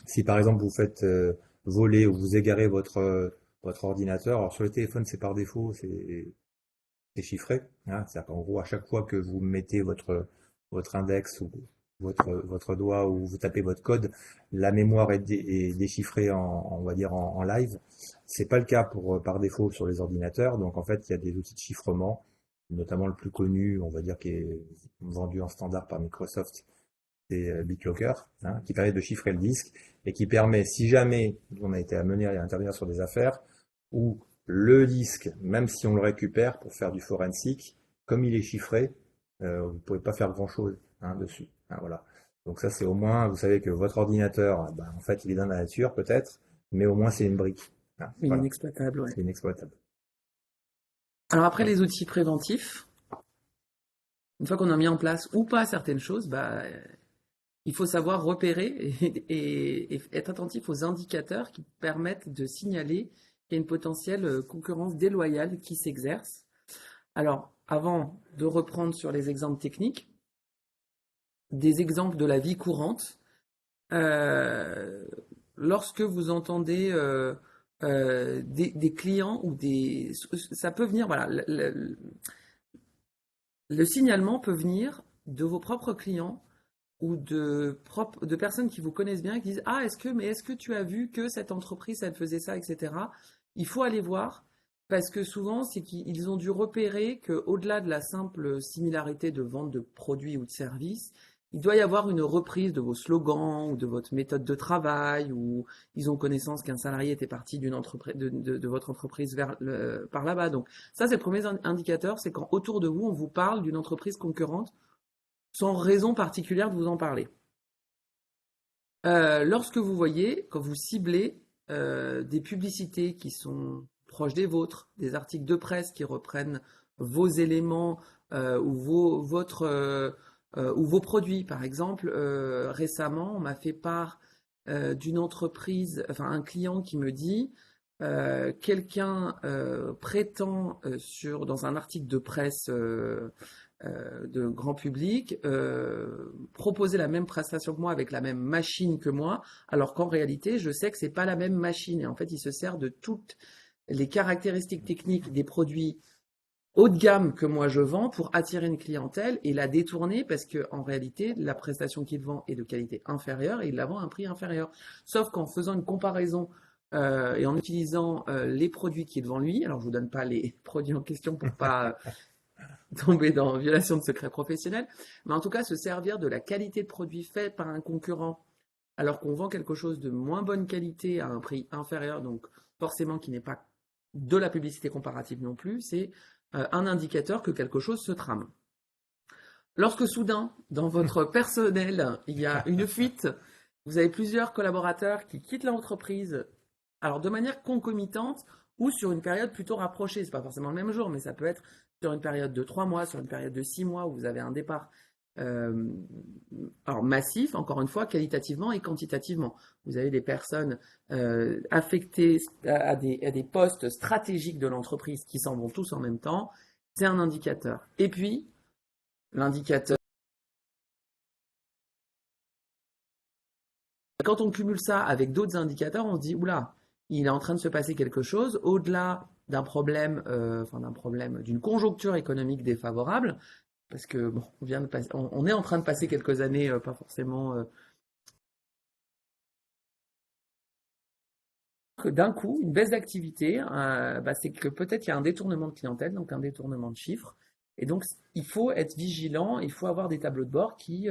si par exemple vous faites voler ou vous égarez votre ordinateur, alors sur le téléphone, c'est par défaut, c'est chiffré. Hein, c'est-à-dire qu'en gros, à chaque fois que vous mettez votre index ou votre doigt ou vous tapez votre code, la mémoire est déchiffrée on va dire en live. C'est pas le cas par défaut sur les ordinateurs. Donc en fait, il y a des outils de chiffrement, notamment le plus connu, on va dire, qui est vendu en standard par Microsoft, c'est BitLocker, hein, qui permet de chiffrer le disque et qui permet, si jamais on a été amené à intervenir sur des affaires où le disque, même si on le récupère pour faire du forensic, comme il est chiffré, vous ne pouvez pas faire grand-chose, hein, dessus. Hein, voilà. Donc ça, c'est au moins, vous savez que votre ordinateur, ben, en fait, il est dans la nature peut-être, mais au moins c'est une brique. Hein, Mais voilà, inexploitable, ouais. c'est inexploitable. Alors après, Ouais. les outils préventifs, une fois qu'on a mis en place ou pas certaines choses, bah, il faut savoir repérer et être attentif aux indicateurs qui permettent de signaler qu'il y a une potentielle concurrence déloyale qui s'exerce. Alors, avant de reprendre sur les exemples techniques, des exemples de la vie courante, euh, lorsque vous entendez des clients ou ça peut venir, voilà, le signalement peut venir de vos propres clients ou de personnes qui vous connaissent bien et qui disent ah, est-ce que tu as vu que cette entreprise, elle faisait ça, etc. Il faut aller voir parce que souvent, c'est qu'ils ont dû repérer qu'au-delà de la simple similarité de vente de produits ou de services, il doit y avoir une reprise de vos slogans ou de votre méthode de travail, ou ils ont connaissance qu'un salarié était parti d'une entreprise, de votre entreprise par là-bas. Donc ça, c'est le premier indicateur, c'est quand autour de vous, on vous parle d'une entreprise concurrente sans raison particulière de vous en parler. Lorsque vous voyez, quand vous ciblez des publicités qui sont proches des vôtres, des articles de presse qui reprennent vos éléments ou vos produits, par exemple, récemment, on m'a fait part d'une entreprise, enfin un client qui me dit quelqu'un prétend dans un article de presse de grand public, proposer la même prestation que moi avec la même machine que moi, alors qu'en réalité, je sais que c'est pas la même machine. Et en fait, il se sert de toutes les caractéristiques techniques des produits haut de gamme que moi je vends pour attirer une clientèle et la détourner parce que en réalité, la prestation qu'il vend est de qualité inférieure et il la vend à un prix inférieur. Sauf qu'en faisant une comparaison et en utilisant les produits qui est devant lui, alors je vous donne pas les produits en question pour pas tomber dans violation de secret professionnel, mais en tout cas se servir de la qualité de produit fait par un concurrent alors qu'on vend quelque chose de moins bonne qualité à un prix inférieur, donc forcément qui n'est pas de la publicité comparative non plus, c'est un indicateur que quelque chose se trame. Lorsque soudain, dans votre personnel, il y a une fuite, vous avez plusieurs collaborateurs qui quittent l'entreprise, alors de manière concomitante ou sur une période plutôt rapprochée, c'est pas forcément le même jour, mais ça peut être sur une période de 3 mois, sur une période de 6 mois où vous avez un départ alors massif, encore une fois, qualitativement et quantitativement. Vous avez des personnes affectées à des postes stratégiques de l'entreprise qui s'en vont tous en même temps. C'est un indicateur. Et puis, l'indicateur, quand on cumule ça avec d'autres indicateurs, on se dit, oula, il est en train de se passer quelque chose, au-delà d'un problème, d'une conjoncture économique défavorable, parce que bon, on est en train de passer quelques années pas forcément d'un coup, une baisse d'activité, c'est que peut-être il y a un détournement de clientèle, donc un détournement de chiffres. Et donc, il faut être vigilant, il faut avoir des tableaux de bord qui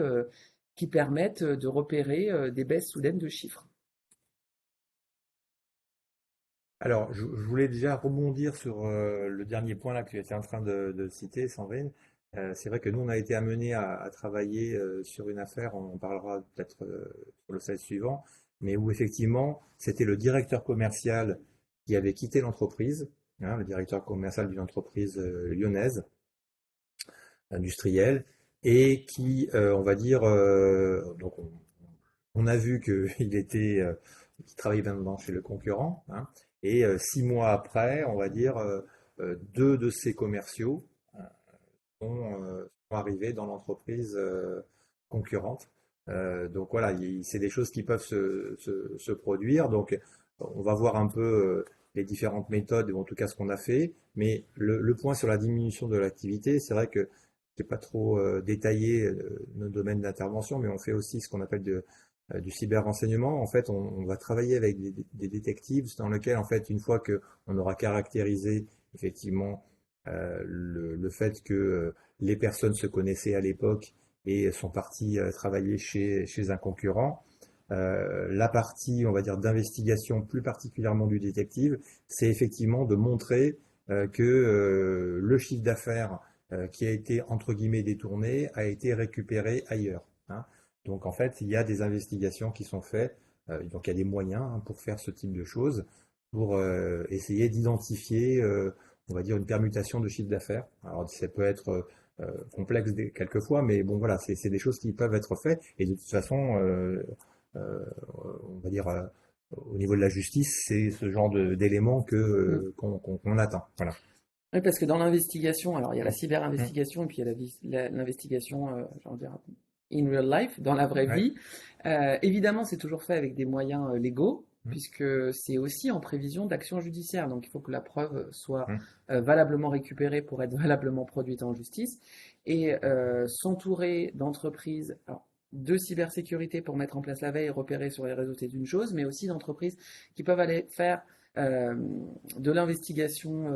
permettent de repérer des baisses soudaines de chiffres. Alors, je voulais déjà rebondir sur le dernier point là que tu étais en train de citer, Sandrine. C'est vrai que nous, on a été amenés à travailler sur une affaire, on en parlera peut-être sur le slide suivant, mais où effectivement, c'était le directeur commercial qui avait quitté l'entreprise, hein, le directeur commercial d'une entreprise lyonnaise, industrielle, et qui, on va dire, donc on a vu qu'il était, qu'il travaillait maintenant chez le concurrent, hein, et 6 mois après, on va dire, deux de ses commerciaux sont arrivés dans l'entreprise concurrente. Donc voilà, c'est des choses qui peuvent se produire. Donc on va voir un peu les différentes méthodes, ou en tout cas ce qu'on a fait. Mais le point sur la diminution de l'activité, c'est vrai que c'est pas trop détaillé nos domaines d'intervention, mais on fait aussi ce qu'on appelle du cyber-renseignement. En fait, on va travailler avec des détectives dans lequel, en fait, une fois qu'on aura caractérisé effectivement le fait que les personnes se connaissaient à l'époque et sont parties travailler chez un concurrent, la partie, on va dire, d'investigation, plus particulièrement du détective, c'est effectivement de montrer que le chiffre d'affaires qui a été entre guillemets détourné a été récupéré ailleurs, hein. Donc en fait, il y a des investigations qui sont faites, donc il y a des moyens hein, pour faire ce type de choses, pour essayer d'identifier, on va dire, une permutation de chiffre d'affaires. Alors ça peut être complexe quelquefois, mais bon voilà, c'est des choses qui peuvent être faites, et de toute façon, on va dire, au niveau de la justice, c'est ce genre d'éléments qu'on attend. Voilà. Oui, parce que dans l'investigation, alors il y a la cyber-investigation et puis il y a l'investigation, j'ai envie de dire, in real life, dans la vraie Ouais. vie. Évidemment, c'est toujours fait avec des moyens légaux. puisque c'est aussi en prévision d'action judiciaire. Donc il faut que la preuve soit Mmh. valablement récupérée pour être valablement produite en justice. Et s'entourer d'entreprises de cybersécurité pour mettre en place la veille et repérer sur les réseaux, c'est une chose, mais aussi d'entreprises qui peuvent aller faire euh, de l'investigation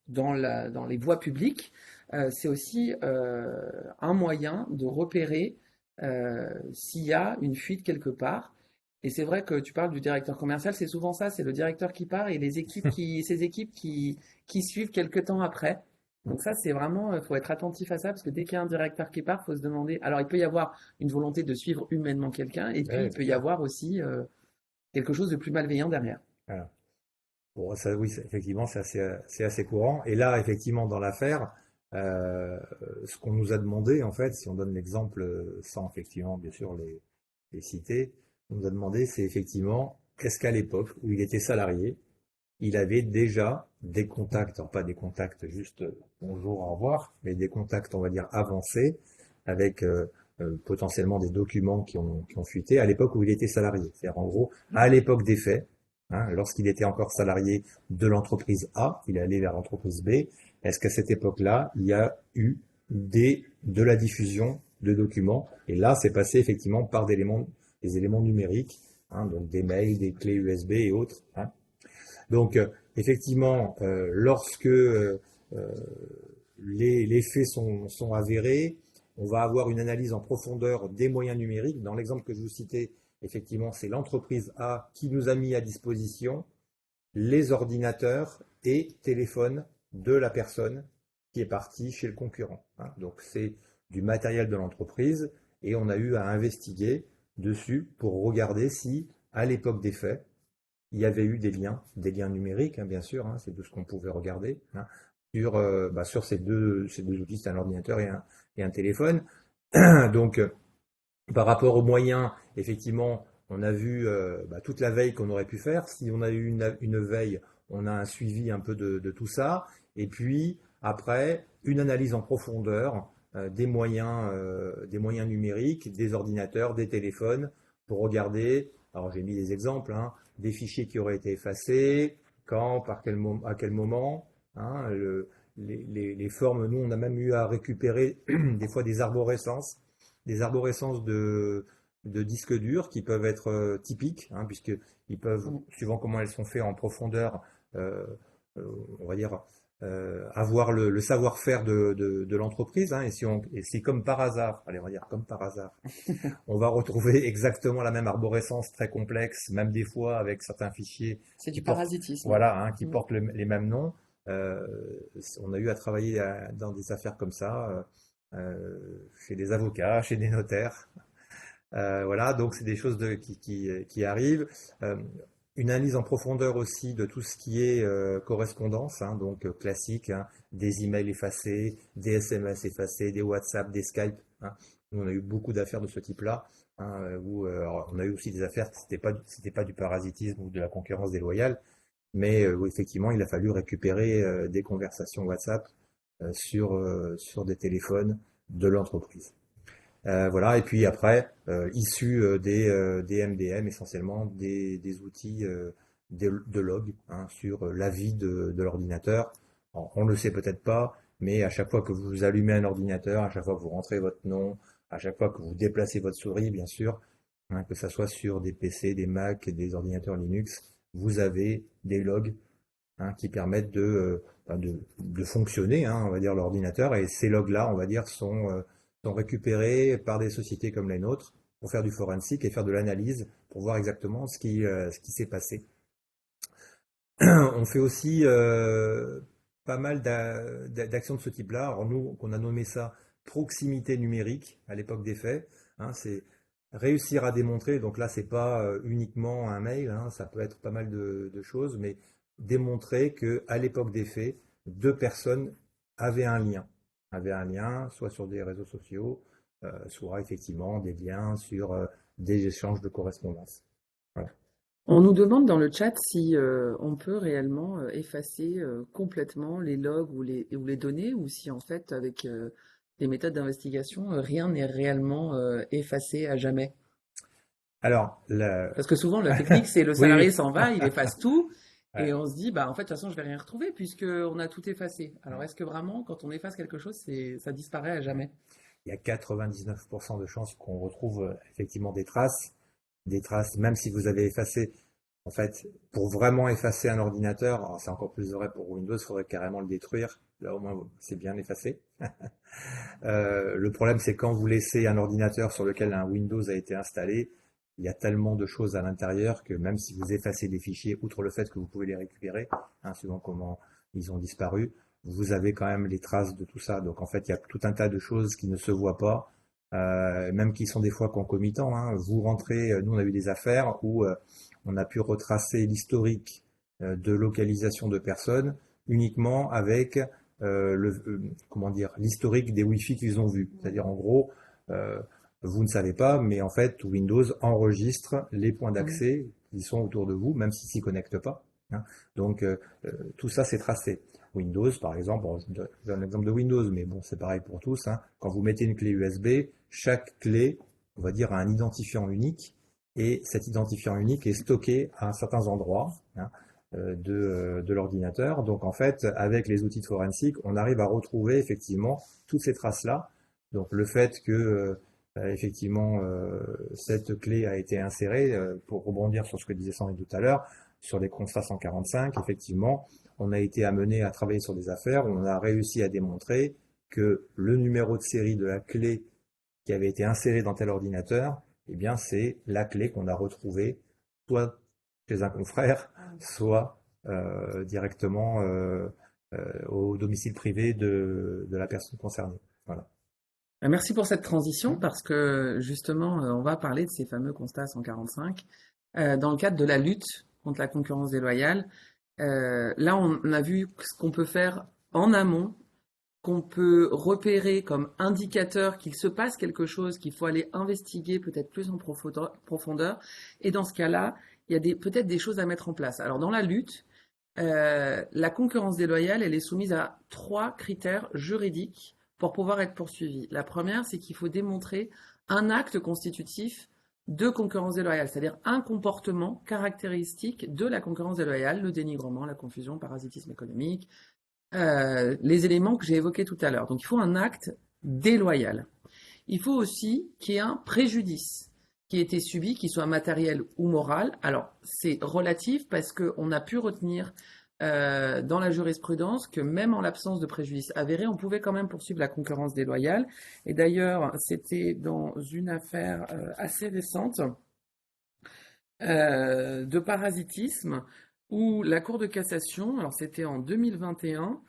dans les voies publiques, c'est aussi un moyen de repérer s'il y a une fuite quelque part. Et c'est vrai que tu parles du directeur commercial, c'est souvent ça, c'est le directeur qui part et ses équipes qui suivent quelques temps après. Donc ça, c'est vraiment, il faut être attentif à ça, parce que dès qu'il y a un directeur qui part, il faut se demander. Alors, il peut y avoir une volonté de suivre humainement quelqu'un, et puis Ouais, il peut c'est y sûr. avoir aussi quelque chose de plus malveillant derrière. Voilà. Bon, ça, oui, effectivement, c'est assez courant. Et là, effectivement, dans l'affaire, euh, ce qu'on nous a demandé, en fait, si on donne l'exemple sans effectivement, bien sûr, les citer, on nous a demandé, c'est effectivement, est-ce qu'à l'époque où il était salarié, il avait déjà des contacts, alors pas des contacts juste bonjour, au revoir, mais des contacts, on va dire, avancés, avec potentiellement des documents qui ont fuité à l'époque où il était salarié. C'est-à-dire, en gros, à l'époque des faits, hein, lorsqu'il était encore salarié de l'entreprise A, il est allé vers l'entreprise B, est-ce qu'à cette époque-là, il y a eu de la diffusion de documents? Et là, c'est passé effectivement par des éléments numériques, hein, donc des mails, des clés USB et autres, hein. Donc, effectivement, lorsque les faits sont avérés, on va avoir une analyse en profondeur des moyens numériques. Dans l'exemple que je vous citais, effectivement, c'est l'entreprise A qui nous a mis à disposition les ordinateurs et téléphones de la personne qui est partie chez le concurrent, hein. Donc, c'est du matériel de l'entreprise et on a eu à investiguer dessus pour regarder si, à l'époque des faits, il y avait eu des liens numériques, hein, bien sûr, hein, c'est tout ce qu'on pouvait regarder, hein, sur ces deux outils, c'est un ordinateur et un téléphone. Donc, par rapport aux moyens, effectivement, on a vu toute la veille qu'on aurait pu faire. Si on a eu une veille, on a un suivi un peu de tout ça. Et puis, après, une analyse en profondeur des moyens numériques, des ordinateurs, des téléphones, pour regarder, alors j'ai mis des exemples, hein, des fichiers qui auraient été effacés, quand, à quel moment, hein, les formes, nous, on a même eu à récupérer des fois des arborescences de disques durs qui peuvent être typiques, hein, puisqu'ils peuvent, Mm. suivant comment elles sont faites en profondeur, euh, on va dire, avoir le savoir-faire de l'entreprise, hein, et si comme par hasard, allez, on va dire comme par hasard, on va retrouver exactement la même arborescence très complexe, même des fois avec certains fichiers C'est qui du portent, parasitisme. voilà, hein, qui Mm. portent les mêmes noms. Euh, on a eu à travailler dans des affaires comme ça, chez des avocats, chez des notaires. Voilà, donc c'est des choses qui arrivent. Euh, une analyse en profondeur aussi de tout ce qui est correspondance, hein, donc classique, hein, des emails effacés, des SMS effacés, des WhatsApp, des Skype, hein. Nous, on a eu beaucoup d'affaires de ce type-là, hein, où alors, on a eu aussi des affaires qui c'était pas du parasitisme ou de la concurrence déloyale, mais où effectivement il a fallu récupérer des conversations WhatsApp sur des téléphones de l'entreprise. Voilà, et puis après, issu des MDM, essentiellement des outils de log, hein, sur la vie de l'ordinateur. On ne le sait peut-être pas, mais à chaque fois que vous allumez un ordinateur, à chaque fois que vous rentrez votre nom, à chaque fois que vous déplacez votre souris, bien sûr, hein, que ça soit sur des PC, des Mac, des ordinateurs Linux, vous avez des logs, hein, qui permettent de fonctionner, hein, on va dire, l'ordinateur. Et ces logs-là, on va dire, sont récupérés par des sociétés comme les nôtres pour faire du forensique et faire de l'analyse pour voir exactement ce qui s'est passé. On fait aussi pas mal d'actions de ce type-là. Alors nous, on a nommé ça proximité numérique à l'époque des faits, hein, c'est réussir à démontrer. Donc là, c'est pas uniquement un mail, hein, ça peut être pas mal de choses, mais démontrer que à l'époque des faits, deux personnes avaient un lien, soit sur des réseaux sociaux, soit effectivement des liens sur des échanges de correspondance. Voilà. On nous demande dans le chat si on peut réellement effacer complètement les logs ou les données, ou si en fait avec les méthodes d'investigation, rien n'est réellement effacé à jamais. Alors, Parce que souvent, la technique, c'est le oui, salarié oui. s'en va, il efface tout, et Ouais. on se dit, bah, en fait, de toute façon, je vais rien retrouver puisqu'on a tout effacé. Alors, Mm. est-ce que vraiment, quand on efface quelque chose, ça disparaît à jamais? Il y a 99% de chances qu'on retrouve effectivement des traces, même si vous avez effacé. En fait, pour vraiment effacer un ordinateur, alors c'est encore plus vrai pour Windows, il faudrait carrément le détruire. Là, au moins, c'est bien effacé. Le problème, c'est quand vous laissez un ordinateur sur lequel un Windows a été installé, il y a tellement de choses à l'intérieur que même si vous effacez des fichiers, outre le fait que vous pouvez les récupérer, hein, suivant comment ils ont disparu, vous avez quand même les traces de tout ça. Donc en fait, il y a tout un tas de choses qui ne se voient pas, même qui sont des fois concomitants, hein. Vous rentrez, nous on a eu des affaires où on a pu retracer l'historique de localisation de personnes uniquement avec comment dire, l'historique des Wi-Fi qu'ils ont vus. C'est-à-dire en gros, euh, vous ne savez pas, mais en fait Windows enregistre les points Mhm. d'accès qui sont autour de vous, même s'ils s'y connectent pas, hein. Donc tout ça c'est tracé. Windows, par exemple, bon, je donne l'exemple de Windows, mais bon, c'est pareil pour tous, hein. Quand vous mettez une clé USB, chaque clé, on va dire, a un identifiant unique, et cet identifiant unique est stocké à certains endroits, hein, de l'ordinateur. Donc en fait, avec les outils de forensique, on arrive à retrouver effectivement toutes ces traces-là. Donc le fait que effectivement cette clé a été insérée, pour rebondir sur ce que disait Sandrine tout à l'heure, sur les constats 145, effectivement, on a été amené à travailler sur des affaires où on a réussi à démontrer que le numéro de série de la clé qui avait été insérée dans tel ordinateur, eh bien c'est la clé qu'on a retrouvée soit chez un confrère, soit directement au domicile privé de la personne concernée. Voilà. Merci pour cette transition Mmh. parce que justement, on va parler de ces fameux constats 145 dans le cadre de la lutte contre la concurrence déloyale. Là, on a vu ce qu'on peut faire en amont, qu'on peut repérer comme indicateur qu'il se passe quelque chose, qu'il faut aller investiguer peut-être plus en profondeur. Et dans ce cas-là, il y a peut-être des choses à mettre en place. Alors, dans la lutte, la concurrence déloyale, elle est soumise à 3 critères juridiques pour pouvoir être poursuivie. La première, c'est qu'il faut démontrer un acte constitutif de concurrence déloyale, c'est-à-dire un comportement caractéristique de la concurrence déloyale, le dénigrement, la confusion, le parasitisme économique, les éléments que j'ai évoqués tout à l'heure. Donc il faut un acte déloyal. Il faut aussi qu'il y ait un préjudice qui ait été subi, qu'il soit matériel ou moral. Alors, c'est relatif parce qu'on a pu retenir dans la jurisprudence que même en l'absence de préjudice avéré, on pouvait quand même poursuivre la concurrence déloyale. Et d'ailleurs, c'était dans une affaire assez récente de parasitisme où la Cour de cassation, alors c'était en 2021,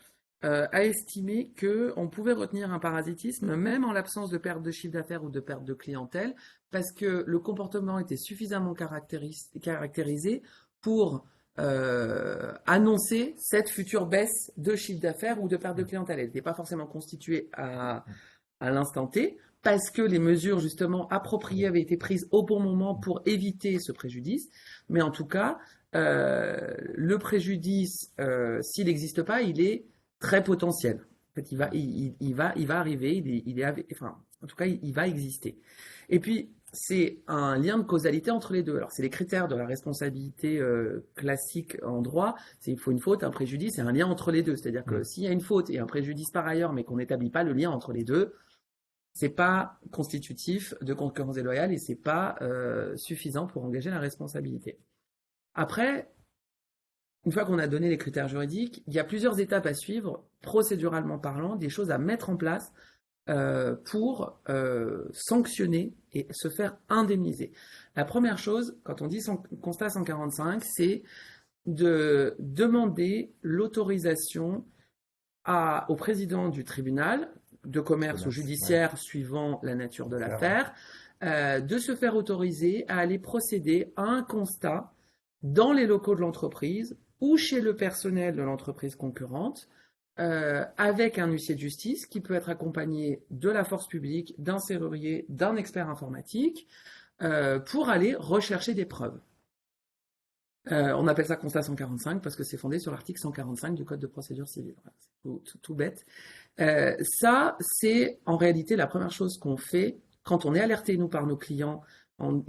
a estimé qu'on pouvait retenir un parasitisme même en l'absence de perte de chiffre d'affaires ou de perte de clientèle, parce que le comportement était suffisamment caractérisé pour annoncer cette future baisse de chiffre d'affaires ou de perte de clientèle. Elle n'était pas forcément constituée à l'instant T, parce que les mesures justement appropriées avaient été prises au bon moment pour éviter ce préjudice. Mais en tout cas, le préjudice, s'il n'existe pas, il est très potentiel. En fait, il va arriver, enfin, en tout cas, il va exister. Et puis, c'est un lien de causalité entre les deux. Alors, c'est les critères de la responsabilité classique en droit. C'est il faut une faute, un préjudice et un lien entre les deux. C'est-à-dire que Mmh. s'il y a une faute et un préjudice par ailleurs, mais qu'on n'établit pas le lien entre les deux, c'est pas constitutif de concurrence déloyale et c'est pas suffisant pour engager la responsabilité. Après, une fois qu'on a donné les critères juridiques, il y a plusieurs étapes à suivre, procéduralement parlant, des choses à mettre en place pour sanctionner et se faire indemniser. La première chose, quand on dit constat 145, c'est de demander l'autorisation au président du tribunal de De commerce ou commerce, ouais. judiciaire, suivant la nature de L'affaire, ouais. l'affaire, de se faire autoriser à aller procéder à un constat dans les locaux de l'entreprise ou chez le personnel de l'entreprise concurrente, avec un huissier de justice qui peut être accompagné de la force publique, d'un serrurier, d'un expert informatique, pour aller rechercher des preuves. On appelle ça constat 145 parce que c'est fondé sur l'article 145 du Code de procédure civile. Voilà, c'est tout bête. Ça, c'est en réalité la première chose qu'on fait quand on est alerté, nous, par nos clients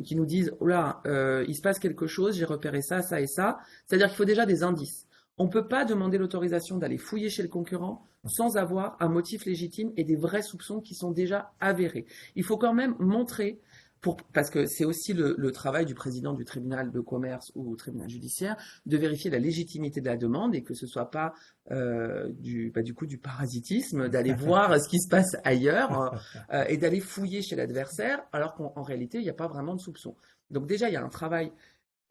qui nous disent, oh là, il se passe quelque chose, j'ai repéré ça, ça et ça. C'est-à-dire qu'il faut déjà des indices. On ne peut pas demander l'autorisation d'aller fouiller chez le concurrent sans avoir un motif légitime et des vrais soupçons qui sont déjà avérés. Il faut quand même montrer, parce que c'est aussi le travail du président du tribunal de commerce ou du tribunal judiciaire, de vérifier la légitimité de la demande et que ce ne soit pas du coup du parasitisme, d'aller voir ce qui se passe ailleurs et d'aller fouiller chez l'adversaire alors qu'en réalité, il n'y a pas vraiment de soupçon. Donc déjà, il y a un travail.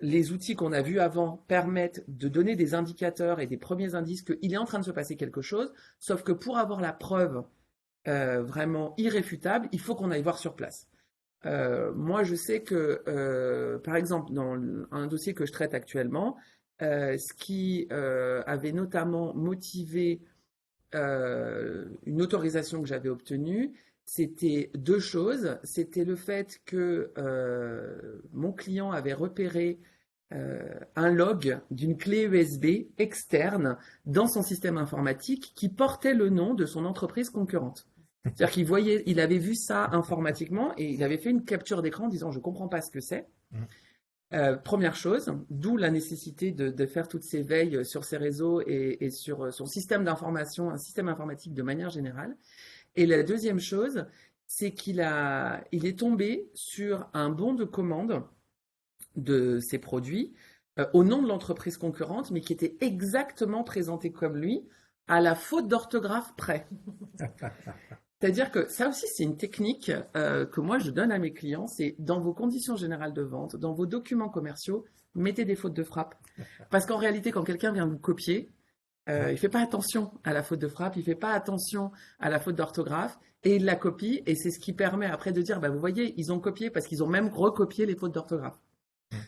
Les outils qu'on a vus avant permettent de donner des indicateurs et des premiers indices qu'il est en train de se passer quelque chose, sauf que pour avoir la preuve vraiment irréfutable, il faut qu'on aille voir sur place. Moi, je sais que, par exemple, dans un dossier que je traite actuellement, ce qui avait notamment motivé une autorisation que j'avais obtenue, c'était deux choses. C'était le fait que mon client avait repéré un log d'une clé USB externe dans son système informatique qui portait le nom de son entreprise concurrente. C'est-à-dire il avait vu ça informatiquement et il avait fait une capture d'écran en disant je comprends pas ce que c'est. Première chose, d'où la nécessité de faire toutes ces veilles sur ses réseaux et sur son système d'information, un système informatique de manière générale. Et la deuxième chose, c'est il est tombé sur un bon de commande de ses produits au nom de l'entreprise concurrente, mais qui était exactement présenté comme lui, à la faute d'orthographe près. C'est-à-dire que ça aussi, c'est une technique que moi je donne à mes clients, c'est dans vos conditions générales de vente, dans vos documents commerciaux, mettez des fautes de frappe. Parce qu'en réalité, quand quelqu'un vient vous copier, il ne fait pas attention à la faute de frappe, il ne fait pas attention à la faute d'orthographe, et il la copie, et c'est ce qui permet après de dire, bah, vous voyez, ils ont copié parce qu'ils ont même recopié les fautes d'orthographe.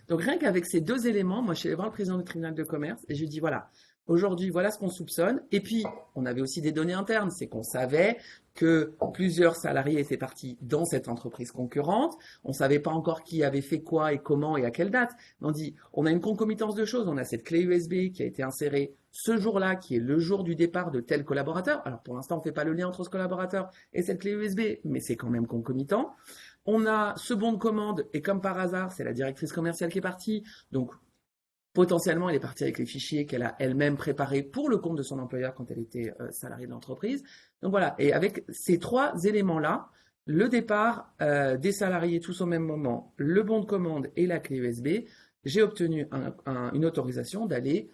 Donc rien qu'avec ces deux éléments, moi je suis allé voir le président du tribunal de commerce et je lui ai dit voilà, aujourd'hui voilà ce qu'on soupçonne. Et puis on avait aussi des données internes, c'est qu'on savait que plusieurs salariés étaient partis dans cette entreprise concurrente. On ne savait pas encore qui avait fait quoi et comment et à quelle date. Mais on dit on a une concomitance de choses, on a cette clé USB qui a été insérée ce jour-là, qui est le jour du départ de tel collaborateur. Alors pour l'instant on ne fait pas le lien entre ce collaborateur et cette clé USB, mais c'est quand même concomitant. On a ce bon de commande, et comme par hasard, c'est la directrice commerciale qui est partie. Donc, potentiellement, elle est partie avec les fichiers qu'elle a elle-même préparés pour le compte de son employeur quand elle était salariée de l'entreprise. Donc voilà, et avec ces trois éléments-là, le départ des salariés tous au même moment, le bon de commande et la clé USB, j'ai obtenu une autorisation d'aller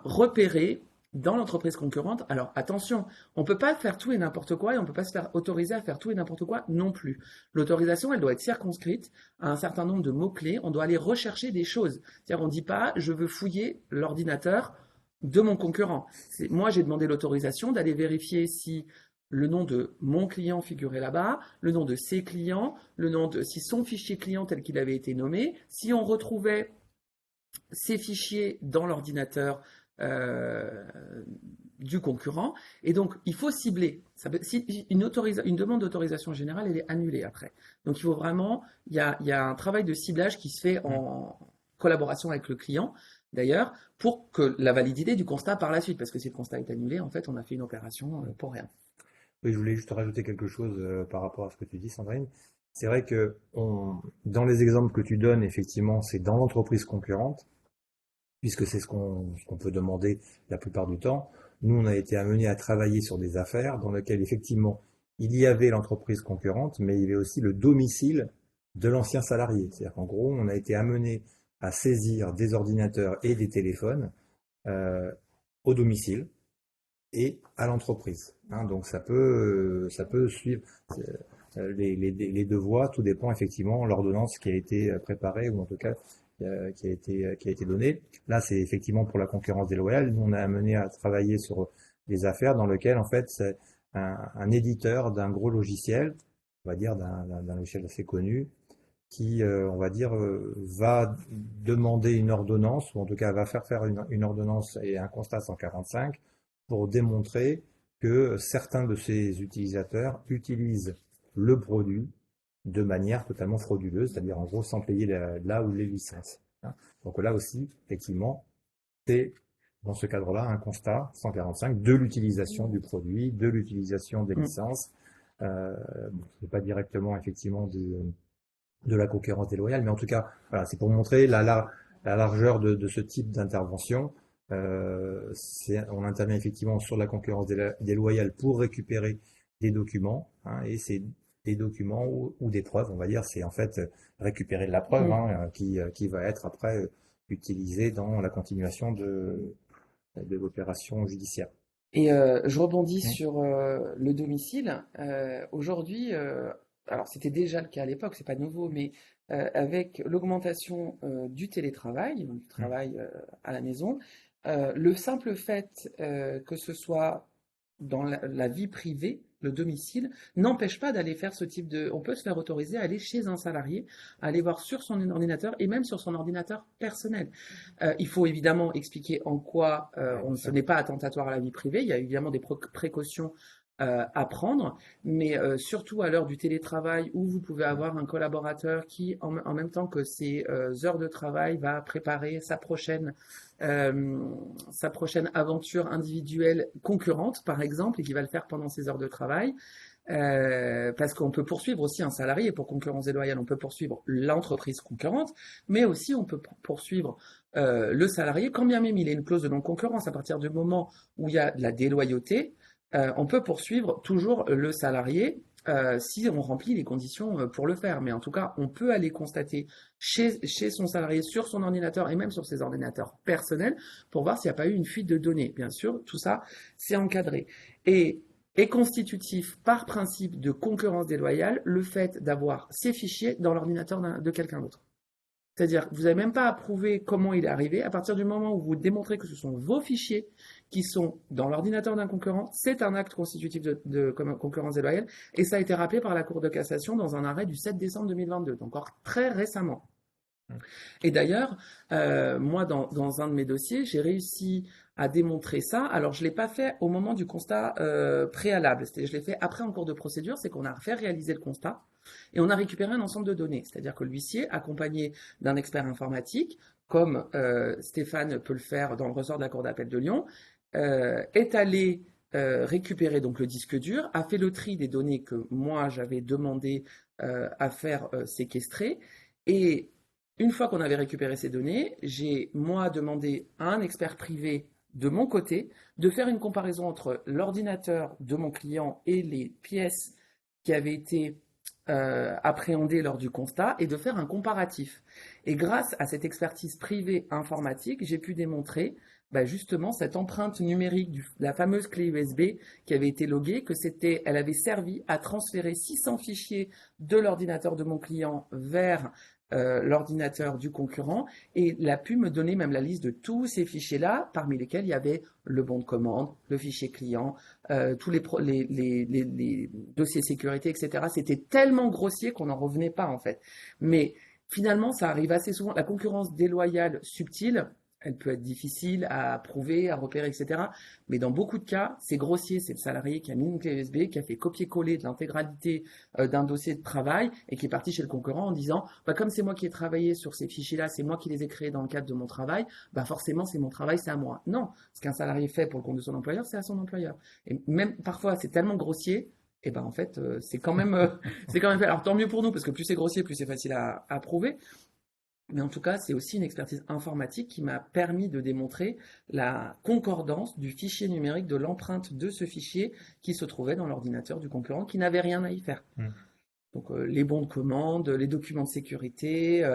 repérer dans l'entreprise concurrente. Alors attention, on ne peut pas faire tout et n'importe quoi et on ne peut pas se faire autoriser à faire tout et n'importe quoi non plus. L'autorisation, elle doit être circonscrite à un certain nombre de mots-clés. On doit aller rechercher des choses. C'est-à-dire, on ne dit pas, je veux fouiller l'ordinateur de mon concurrent. Moi, j'ai demandé l'autorisation d'aller vérifier si le nom de mon client figurait là-bas, le nom de ses clients, si son fichier client tel qu'il avait été nommé, si on retrouvait ces fichiers dans l'ordinateur du concurrent. Et donc, il faut cibler. Si une demande d'autorisation générale, elle est annulée après. Donc, il faut vraiment, il y a un travail de ciblage qui se fait en collaboration avec le client, d'ailleurs, pour que la validité du constat par la suite. Parce que si le constat est annulé, en fait, on a fait une opération pour rien. Oui, je voulais juste rajouter quelque chose par rapport à ce que tu dis, Sandrine. C'est vrai que dans les exemples que tu donnes, effectivement, c'est dans l'entreprise concurrente, puisque c'est ce qu'on peut demander la plupart du temps. Nous, on a été amenés à travailler sur des affaires dans lesquelles, effectivement, il y avait l'entreprise concurrente, mais il y avait aussi le domicile de l'ancien salarié. C'est-à-dire qu'en gros, on a été amené à saisir des ordinateurs et des téléphones au domicile et à l'entreprise. Donc ça peut suivre les deux voies, tout dépend effectivement de l'ordonnance qui a été préparée ou en tout cas qui a été donnée. Là, c'est effectivement pour la concurrence déloyale. Nous, on a amené à travailler sur des affaires dans lesquelles en fait c'est un éditeur d'un gros logiciel, on va dire d'un logiciel assez connu, qui, on va dire, va demander une ordonnance, ou en tout cas va faire une ordonnance et un constat 145 pour démontrer que certains de ces utilisateurs utilisent le produit de manière totalement frauduleuse, c'est-à-dire en gros sans payer là ou les licences. Donc là aussi, effectivement, c'est dans ce cadre-là un constat 145 de l'utilisation du produit, de l'utilisation des licences. C'est pas directement effectivement de la concurrence déloyale. Mais en tout cas, voilà, c'est pour montrer la largeur de ce type d'intervention. On intervient effectivement sur la concurrence déloyale pour récupérer des documents, hein, et c'est des documents ou des preuves, on va dire, c'est en fait récupérer de la preuve, Mm. hein, qui va être après utilisée dans la continuation de l'opération judiciaire. Et je rebondis Mm. sur le domicile. Aujourd'hui, alors c'était déjà le cas à l'époque, c'est pas nouveau, mais avec l'augmentation du télétravail, donc du Mm. travail à la maison, le simple fait que ce soit dans la vie privée, le domicile, n'empêche pas d'aller faire ce type de... On peut se faire autoriser à aller chez un salarié, à aller voir sur son ordinateur et même sur son ordinateur personnel. Il faut évidemment expliquer en quoi Ouais, bien ce sûr. n'est pas attentatoire à la vie privée. Il y a évidemment des précautions à prendre, mais surtout à l'heure du télétravail où vous pouvez avoir un collaborateur qui, en même temps que ses heures de travail, va préparer euh, sa prochaine aventure individuelle concurrente, par exemple, et qui va le faire pendant ses heures de travail. Parce qu'on peut poursuivre aussi un salarié pour concurrence déloyale, on peut poursuivre l'entreprise concurrente, mais aussi on peut poursuivre le salarié, quand bien même il a une clause de non-concurrence. À partir du moment où il y a de la déloyauté, on peut poursuivre toujours le salarié si on remplit les conditions pour le faire. Mais en tout cas, on peut aller constater chez son salarié, sur son ordinateur et même sur ses ordinateurs personnels, pour voir s'il n'y a pas eu une fuite de données. Bien sûr, tout ça, c'est encadré. Et est constitutif par principe de concurrence déloyale le fait d'avoir ces fichiers dans l'ordinateur de quelqu'un d'autre. C'est-à-dire que vous n'avez même pas à prouver comment il est arrivé. À partir du moment où vous démontrez que ce sont vos fichiers qui sont dans l'ordinateur d'un concurrent, c'est un acte constitutif de concurrence déloyale. Et ça a été rappelé par la Cour de cassation dans un arrêt du 7 décembre 2022, donc encore très récemment. Mm. Et d'ailleurs, moi, dans un de mes dossiers, j'ai réussi à démontrer ça. Alors, je ne l'ai pas fait au moment du constat préalable. Je l'ai fait après en cours de procédure, c'est qu'on a fait réaliser le constat et on a récupéré un ensemble de données. C'est-à-dire que l'huissier, accompagné d'un expert informatique, comme Stéphane peut le faire dans le ressort de la Cour d'appel de Lyon, est allé récupérer donc le disque dur, a fait le tri des données que moi j'avais demandé à faire séquestrer, et une fois qu'on avait récupéré ces données, j'ai moi demandé à un expert privé de mon côté de faire une comparaison entre l'ordinateur de mon client et les pièces qui avaient été appréhendées lors du constat et de faire un comparatif. Et grâce à cette expertise privée informatique, j'ai pu démontrer justement cette empreinte numérique de la fameuse clé USB qui avait été loguée, elle avait servi à transférer 600 fichiers de l'ordinateur de mon client vers l'ordinateur du concurrent, et il a pu me donner même la liste de tous ces fichiers-là, parmi lesquels il y avait le bon de commande, le fichier client, tous les dossiers sécurité, etc. C'était tellement grossier qu'on n'en revenait pas en fait. Mais finalement, ça arrive assez souvent. La concurrence déloyale subtile, elle peut être difficile à prouver, à repérer, etc. Mais dans beaucoup de cas, c'est grossier. C'est le salarié qui a mis une clé USB, qui a fait copier-coller de l'intégralité d'un dossier de travail et qui est parti chez le concurrent en disant comme c'est moi qui ai travaillé sur ces fichiers-là, c'est moi qui les ai créés dans le cadre de mon travail, forcément c'est mon travail, c'est à moi. Non, ce qu'un salarié fait pour le compte de son employeur, c'est à son employeur. Et même parfois, c'est tellement grossier. Et en fait, c'est quand même fait. Alors tant mieux pour nous, parce que plus c'est grossier, plus c'est facile à prouver. Mais en tout cas, c'est aussi une expertise informatique qui m'a permis de démontrer la concordance du fichier numérique, de l'empreinte de ce fichier qui se trouvait dans l'ordinateur du concurrent, qui n'avait rien à y faire. Mm. Donc les bons de commande, les documents de sécurité,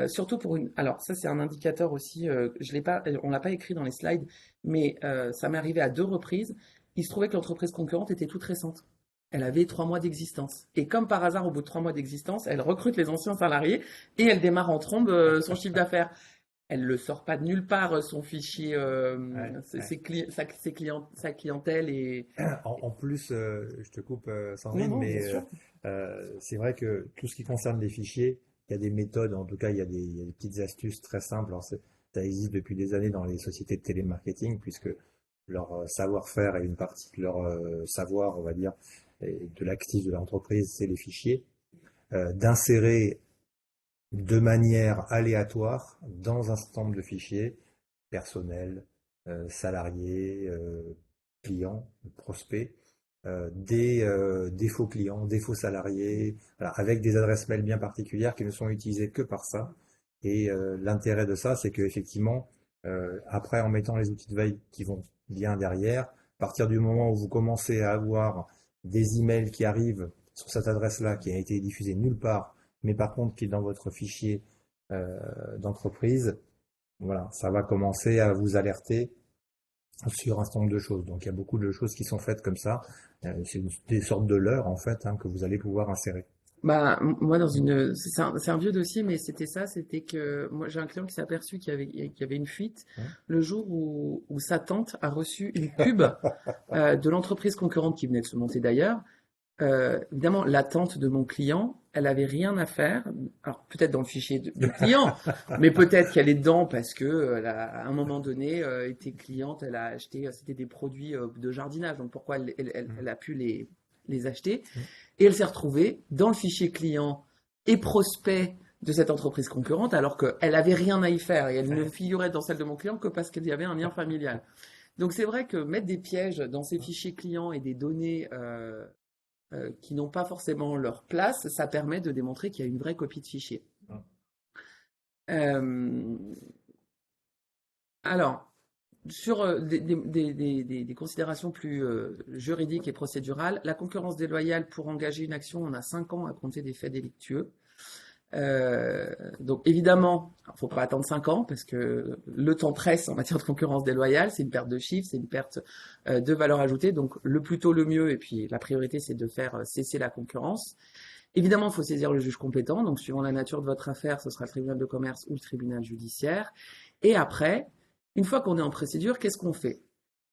surtout pour une. Alors ça c'est un indicateur aussi. Je l'ai pas, on l'a pas écrit dans les slides, mais ça m'est arrivé à 2 reprises. Il se trouvait que l'entreprise concurrente était toute récente. Elle avait 3 mois d'existence. Et comme par hasard, au bout de 3 mois d'existence, elle recrute les anciens salariés et elle démarre en trombe son chiffre d'affaires. Elle le sort pas de nulle part, son fichier, Ouais, ouais. sa clientèle et. En plus, je te coupe, Non, Sandrine, non, bien mais sûr. c'est vrai que tout ce qui concerne les fichiers, il y a des méthodes, en tout cas, il y a des petites astuces très simples. Alors, ça existe depuis des années dans les sociétés de télémarketing, puisque leur savoir-faire et une partie de leur savoir, on va dire, et de l'actif de l'entreprise, c'est les fichiers, d'insérer de manière aléatoire dans un certain nombre de fichiers, personnels, salariés, clients, prospects, des faux clients, des faux salariés, voilà, avec des adresses mail bien particulières qui ne sont utilisées que par ça. Et l'intérêt de ça, c'est que effectivement, après, en mettant les outils de veille qui vont bien derrière, à partir du moment où vous commencez à avoir des emails qui arrivent sur cette adresse-là, qui a été diffusée nulle part, mais par contre qui est dans votre fichier d'entreprise, voilà, ça va commencer à vous alerter sur un certain nombre de choses. Donc il y a beaucoup de choses qui sont faites comme ça. C'est des sortes de leurres en fait que vous allez pouvoir insérer. Bah, moi, c'est un vieux dossier, mais c'était que moi, j'ai un client qui s'est aperçu qu'il y avait une fuite Hein. le jour où sa tante a reçu une pub de l'entreprise concurrente qui venait de se monter d'ailleurs. Évidemment, la tante de mon client, elle avait rien à faire. Alors peut-être dans le fichier du client, mais peut-être qu'elle est dedans parce que à un moment donné était cliente, elle a acheté, c'était des produits de jardinage, donc pourquoi elle a pu les acheter. Et elle s'est retrouvée dans le fichier client et prospect de cette entreprise concurrente, alors qu'elle avait rien à y faire et elle ne figurait dans celle de mon client que parce qu'il y avait un lien familial. Donc c'est vrai que mettre des pièges dans ces fichiers clients et des données qui n'ont pas forcément leur place, ça permet de démontrer qu'il y a une vraie copie de fichier. Euh, alors, sur des considérations plus juridiques et procédurales, la concurrence déloyale pour engager une action, on a 5 ans à compter des faits délictueux. Donc évidemment, il ne faut pas attendre 5 ans parce que le temps presse en matière de concurrence déloyale, c'est une perte de chiffre, c'est une perte de valeur ajoutée, donc le plus tôt le mieux, et puis la priorité c'est de faire cesser la concurrence. Évidemment, il faut saisir le juge compétent, donc suivant la nature de votre affaire, ce sera le tribunal de commerce ou le tribunal judiciaire. Et après, une fois qu'on est en procédure, qu'est-ce qu'on fait?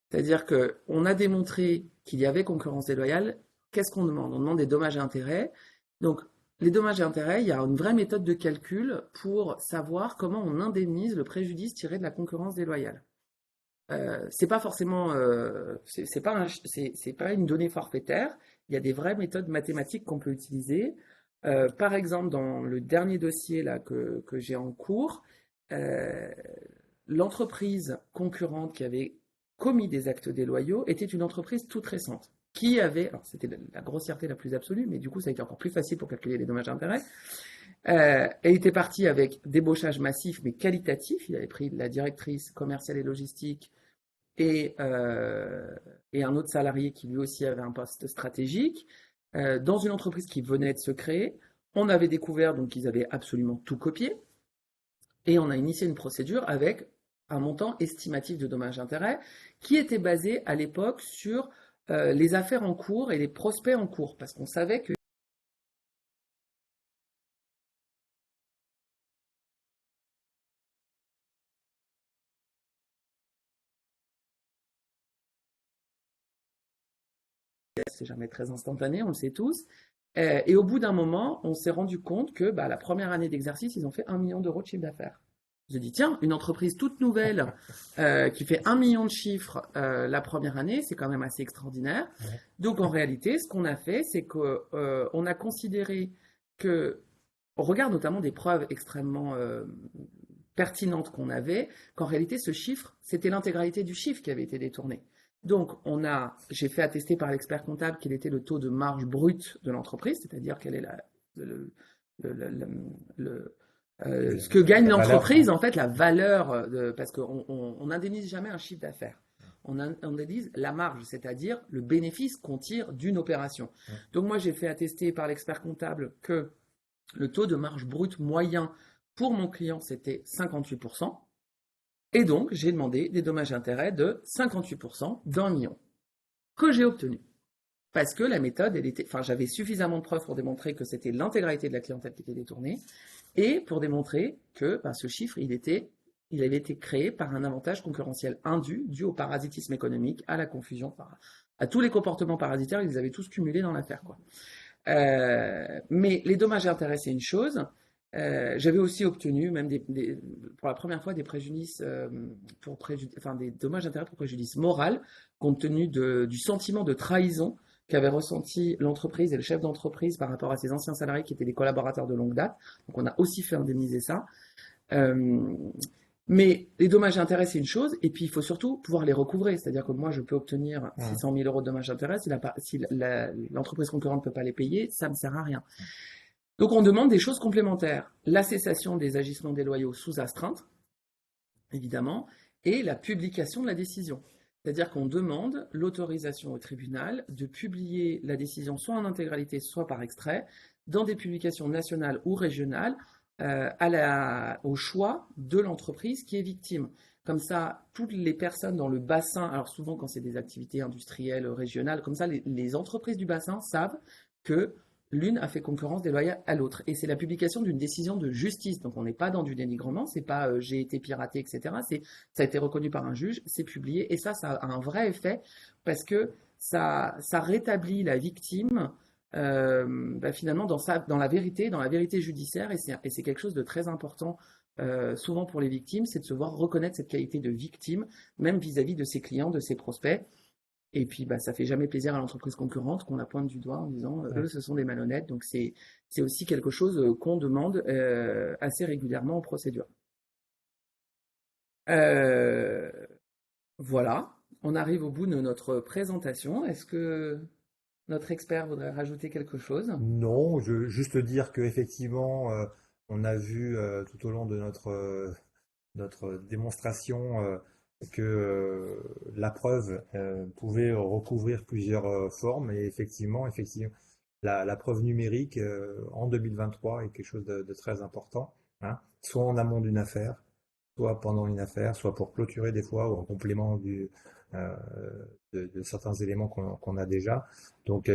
C'est-à-dire qu'on a démontré qu'il y avait concurrence déloyale, qu'est-ce qu'on demande? On demande des dommages et intérêts. Donc, les dommages et intérêts, il y a une vraie méthode de calcul pour savoir comment on indemnise le préjudice tiré de la concurrence déloyale. C'est pas forcément, c'est pas une donnée forfaitaire. Il y a des vraies méthodes mathématiques qu'on peut utiliser. Par exemple, dans le dernier dossier là que j'ai en cours, euh, l'entreprise concurrente qui avait commis des actes déloyaux était une entreprise toute récente qui avait, alors c'était la grossièreté la plus absolue, mais du coup ça a été encore plus facile pour calculer les dommages et intérêts. Elle était partie avec débauchage massif mais qualitatif. Il avait pris la directrice commerciale et logistique et, euh, et un autre salarié qui lui aussi avait un poste stratégique dans une entreprise qui venait de se créer. On avait découvert donc qu'ils avaient absolument tout copié et on a initié une procédure avec un montant estimatif de dommages-intérêts qui était basé à l'époque sur les affaires en cours et les prospects en cours parce qu'on savait que c'est jamais très instantané, on le sait tous. Et au bout d'un moment, on s'est rendu compte que la première année d'exercice, ils ont fait 1 million d'euros de chiffre d'affaires. Je dit, tiens, une entreprise toute nouvelle qui fait 1 million de chiffres la première année, c'est quand même assez extraordinaire. Ouais. Donc en réalité, ce qu'on a fait, c'est qu'on a considéré que, on regarde notamment des preuves extrêmement pertinentes qu'on avait, qu'en réalité, ce chiffre, c'était l'intégralité du chiffre qui avait été détourné. Donc, j'ai fait attester par l'expert comptable quel était le taux de marge brute de l'entreprise, c'est-à-dire quel est le, le, le, le, ce que gagne La valeur, l'entreprise, en fait, la valeur, parce qu'on n'indemnise jamais un chiffre d'affaires. On indemnise la marge, c'est-à-dire le bénéfice qu'on tire d'une opération. Donc, moi, j'ai fait attester par l'expert comptable que le taux de marge brute moyen pour mon client, c'était 58%. Et donc, j'ai demandé des dommages et intérêts de 58% d'1 million, que j'ai obtenu. Parce que la méthode, j'avais suffisamment de preuves pour démontrer que c'était l'intégralité de la clientèle qui était détournée, et pour démontrer que ce chiffre, il avait été créé par un avantage concurrentiel indu, dû au parasitisme économique, à la confusion, à tous les comportements parasitaires, ils les avaient tous cumulés dans l'affaire, quoi. Mais les dommages et intérêts, c'est une chose. J'avais aussi obtenu, même pour la première fois, des préjudices, des dommages et intérêts pour préjudice moral, compte tenu du sentiment de trahison qu'avait ressenti l'entreprise et le chef d'entreprise par rapport à ses anciens salariés qui étaient des collaborateurs de longue date. Donc on a aussi fait indemniser ça. Euh, Mais les dommages et intérêts, c'est une chose, et puis il faut surtout pouvoir les recouvrer. C'est-à-dire que moi, je peux obtenir Hum, 600 000 euros de dommages et intérêts, si l'entreprise concurrente ne peut pas les payer, ça ne me sert à rien. Donc on demande des choses complémentaires. La cessation des agissements déloyaux sous astreinte, évidemment, et la publication de la décision. C'est-à-dire qu'on demande l'autorisation au tribunal de publier la décision soit en intégralité, soit par extrait, dans des publications nationales ou régionales, au choix de l'entreprise qui est victime. Comme ça, toutes les personnes dans le bassin, alors souvent quand c'est des activités industrielles régionales, comme ça, les entreprises du bassin savent que l'une a fait concurrence déloyale à l'autre. Et c'est la publication d'une décision de justice. Donc on n'est pas dans du dénigrement, c'est pas j'ai été piraté, etc. Ça a été reconnu par un juge, c'est publié. Et ça a un vrai effet parce que ça rétablit la victime finalement dans la vérité judiciaire. Et c'est quelque chose de très important. Souvent pour les victimes, c'est de se voir reconnaître cette qualité de victime, même vis-à-vis de ses clients, de ses prospects. Et puis, bah, ça fait jamais plaisir à l'entreprise concurrente qu'on la pointe du doigt en disant eux, ouais. ce sont des malhonnêtes. Donc, c'est aussi quelque chose qu'on demande assez régulièrement en procédure. Euh, voilà, on arrive au bout de notre présentation. Est-ce que notre expert voudrait rajouter quelque chose? Non, juste dire que effectivement, on a vu tout au long de notre démonstration que la preuve pouvait recouvrir plusieurs formes et effectivement, la preuve numérique en 2023 est quelque chose de très important, hein, soit en amont d'une affaire, soit pendant une affaire, soit pour clôturer des fois ou en complément euh, de certains éléments qu'on a déjà. Donc,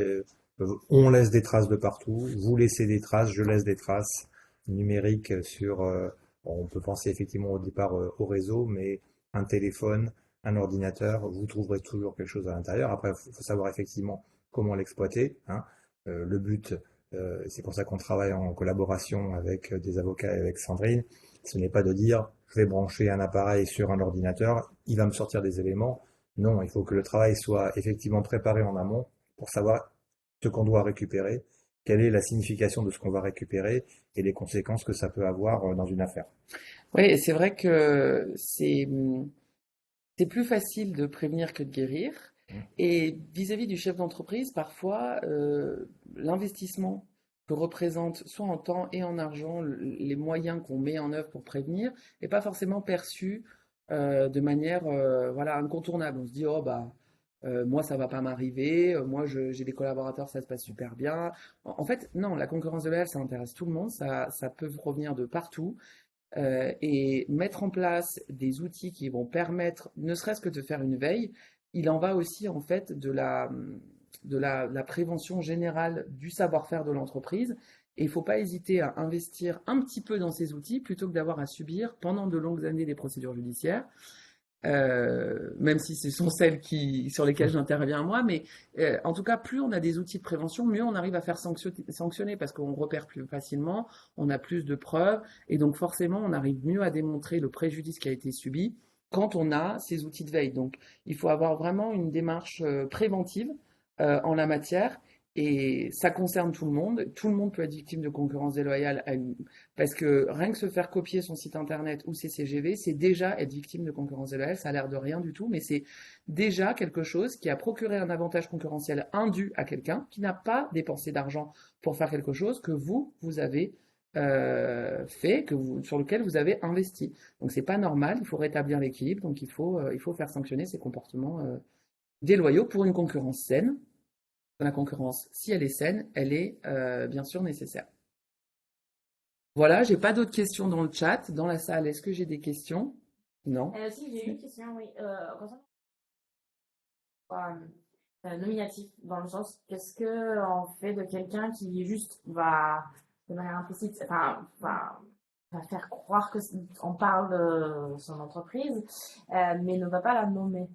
on laisse des traces de partout, vous laissez des traces, je laisse des traces numériques sur, bon, on peut penser effectivement au départ au réseau, mais un téléphone, un ordinateur, vous trouverez toujours quelque chose à l'intérieur. Après, il faut savoir effectivement comment l'exploiter, hein. Le but, c'est pour ça qu'on travaille en collaboration avec des avocats et avec Sandrine, ce n'est pas de dire je vais brancher un appareil sur un ordinateur, il va me sortir des éléments. Non, il faut que le travail soit effectivement préparé en amont pour savoir ce qu'on doit récupérer, quelle est la signification de ce qu'on va récupérer et les conséquences que ça peut avoir dans une affaire. Oui, et c'est vrai que c'est plus facile de prévenir que de guérir. Et vis-à-vis du chef d'entreprise, parfois, l'investissement que représente, soit en temps et en argent, les moyens qu'on met en œuvre pour prévenir, n'est pas forcément perçu de manière voilà, incontournable. On se dit, oh bah, moi, ça va pas m'arriver, moi, j'ai des collaborateurs, ça se passe super bien. En fait, non, la concurrence de l'EL, ça intéresse tout le monde, ça peut revenir de partout et mettre en place des outils qui vont permettre, ne serait-ce que de faire une veille, il en va aussi en fait la prévention générale du savoir-faire de l'entreprise. Et il ne faut pas hésiter à investir un petit peu dans ces outils plutôt que d'avoir à subir pendant de longues années des procédures judiciaires même si ce sont celles sur lesquelles j'interviens moi, mais en tout cas, plus on a des outils de prévention, mieux on arrive à faire sanctionner parce qu'on repère plus facilement, on a plus de preuves, et donc forcément, on arrive mieux à démontrer le préjudice qui a été subi quand on a ces outils de veille. Donc, il faut avoir vraiment une démarche préventive en la matière. Et ça concerne tout le monde. Tout le monde peut être victime de concurrence déloyale parce que rien que se faire copier son site internet ou ses CGV, c'est déjà être victime de concurrence déloyale. Ça a l'air de rien du tout, mais c'est déjà quelque chose qui a procuré un avantage concurrentiel indu à quelqu'un qui n'a pas dépensé d'argent pour faire quelque chose que vous avez fait, sur lequel vous avez investi. Donc c'est pas normal, il faut rétablir l'équilibre, donc il faut faire sanctionner ces comportements déloyaux pour une concurrence saine. La concurrence, si elle est saine, elle est bien sûr nécessaire. Voilà, j'ai pas d'autres questions dans le chat. Dans la salle, est-ce que j'ai des questions? Non. Si, j'ai une question, oui. Concernant nominatif, dans le sens, qu'est-ce que on fait de quelqu'un qui juste va, de manière implicite, va faire croire que on parle de son entreprise, mais ne va pas la nommer.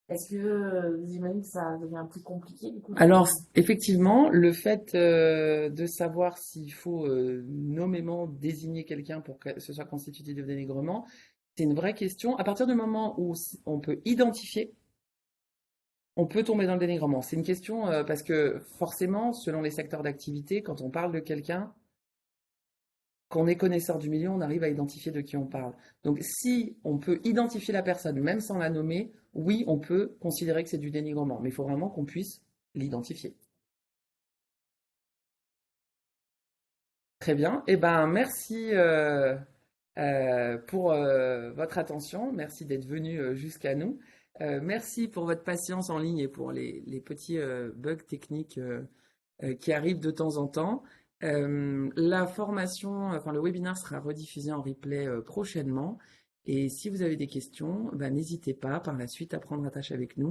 Est-ce que vous imaginez que ça devient plus compliqué du coup Alors, effectivement, le fait de savoir s'il faut nommément désigner quelqu'un pour que ce soit constitutif de dénigrement, c'est une vraie question. À partir du moment où on peut identifier, on peut tomber dans le dénigrement. C'est une question parce que forcément, selon les secteurs d'activité, quand on parle de quelqu'un, Quand on est connaisseur du milieu, on arrive à identifier de qui on parle. Donc, si on peut identifier la personne, même sans la nommer, oui, on peut considérer que c'est du dénigrement. Mais il faut vraiment qu'on puisse l'identifier. Très bien. Eh ben, merci pour votre attention. Merci d'être venu jusqu'à nous. Merci pour votre patience en ligne et pour les petits bugs techniques qui arrivent de temps en temps. La formation, enfin le webinaire sera rediffusé en replay prochainement. Et si vous avez des questions, ben, n'hésitez pas par la suite à prendre attache avec nous.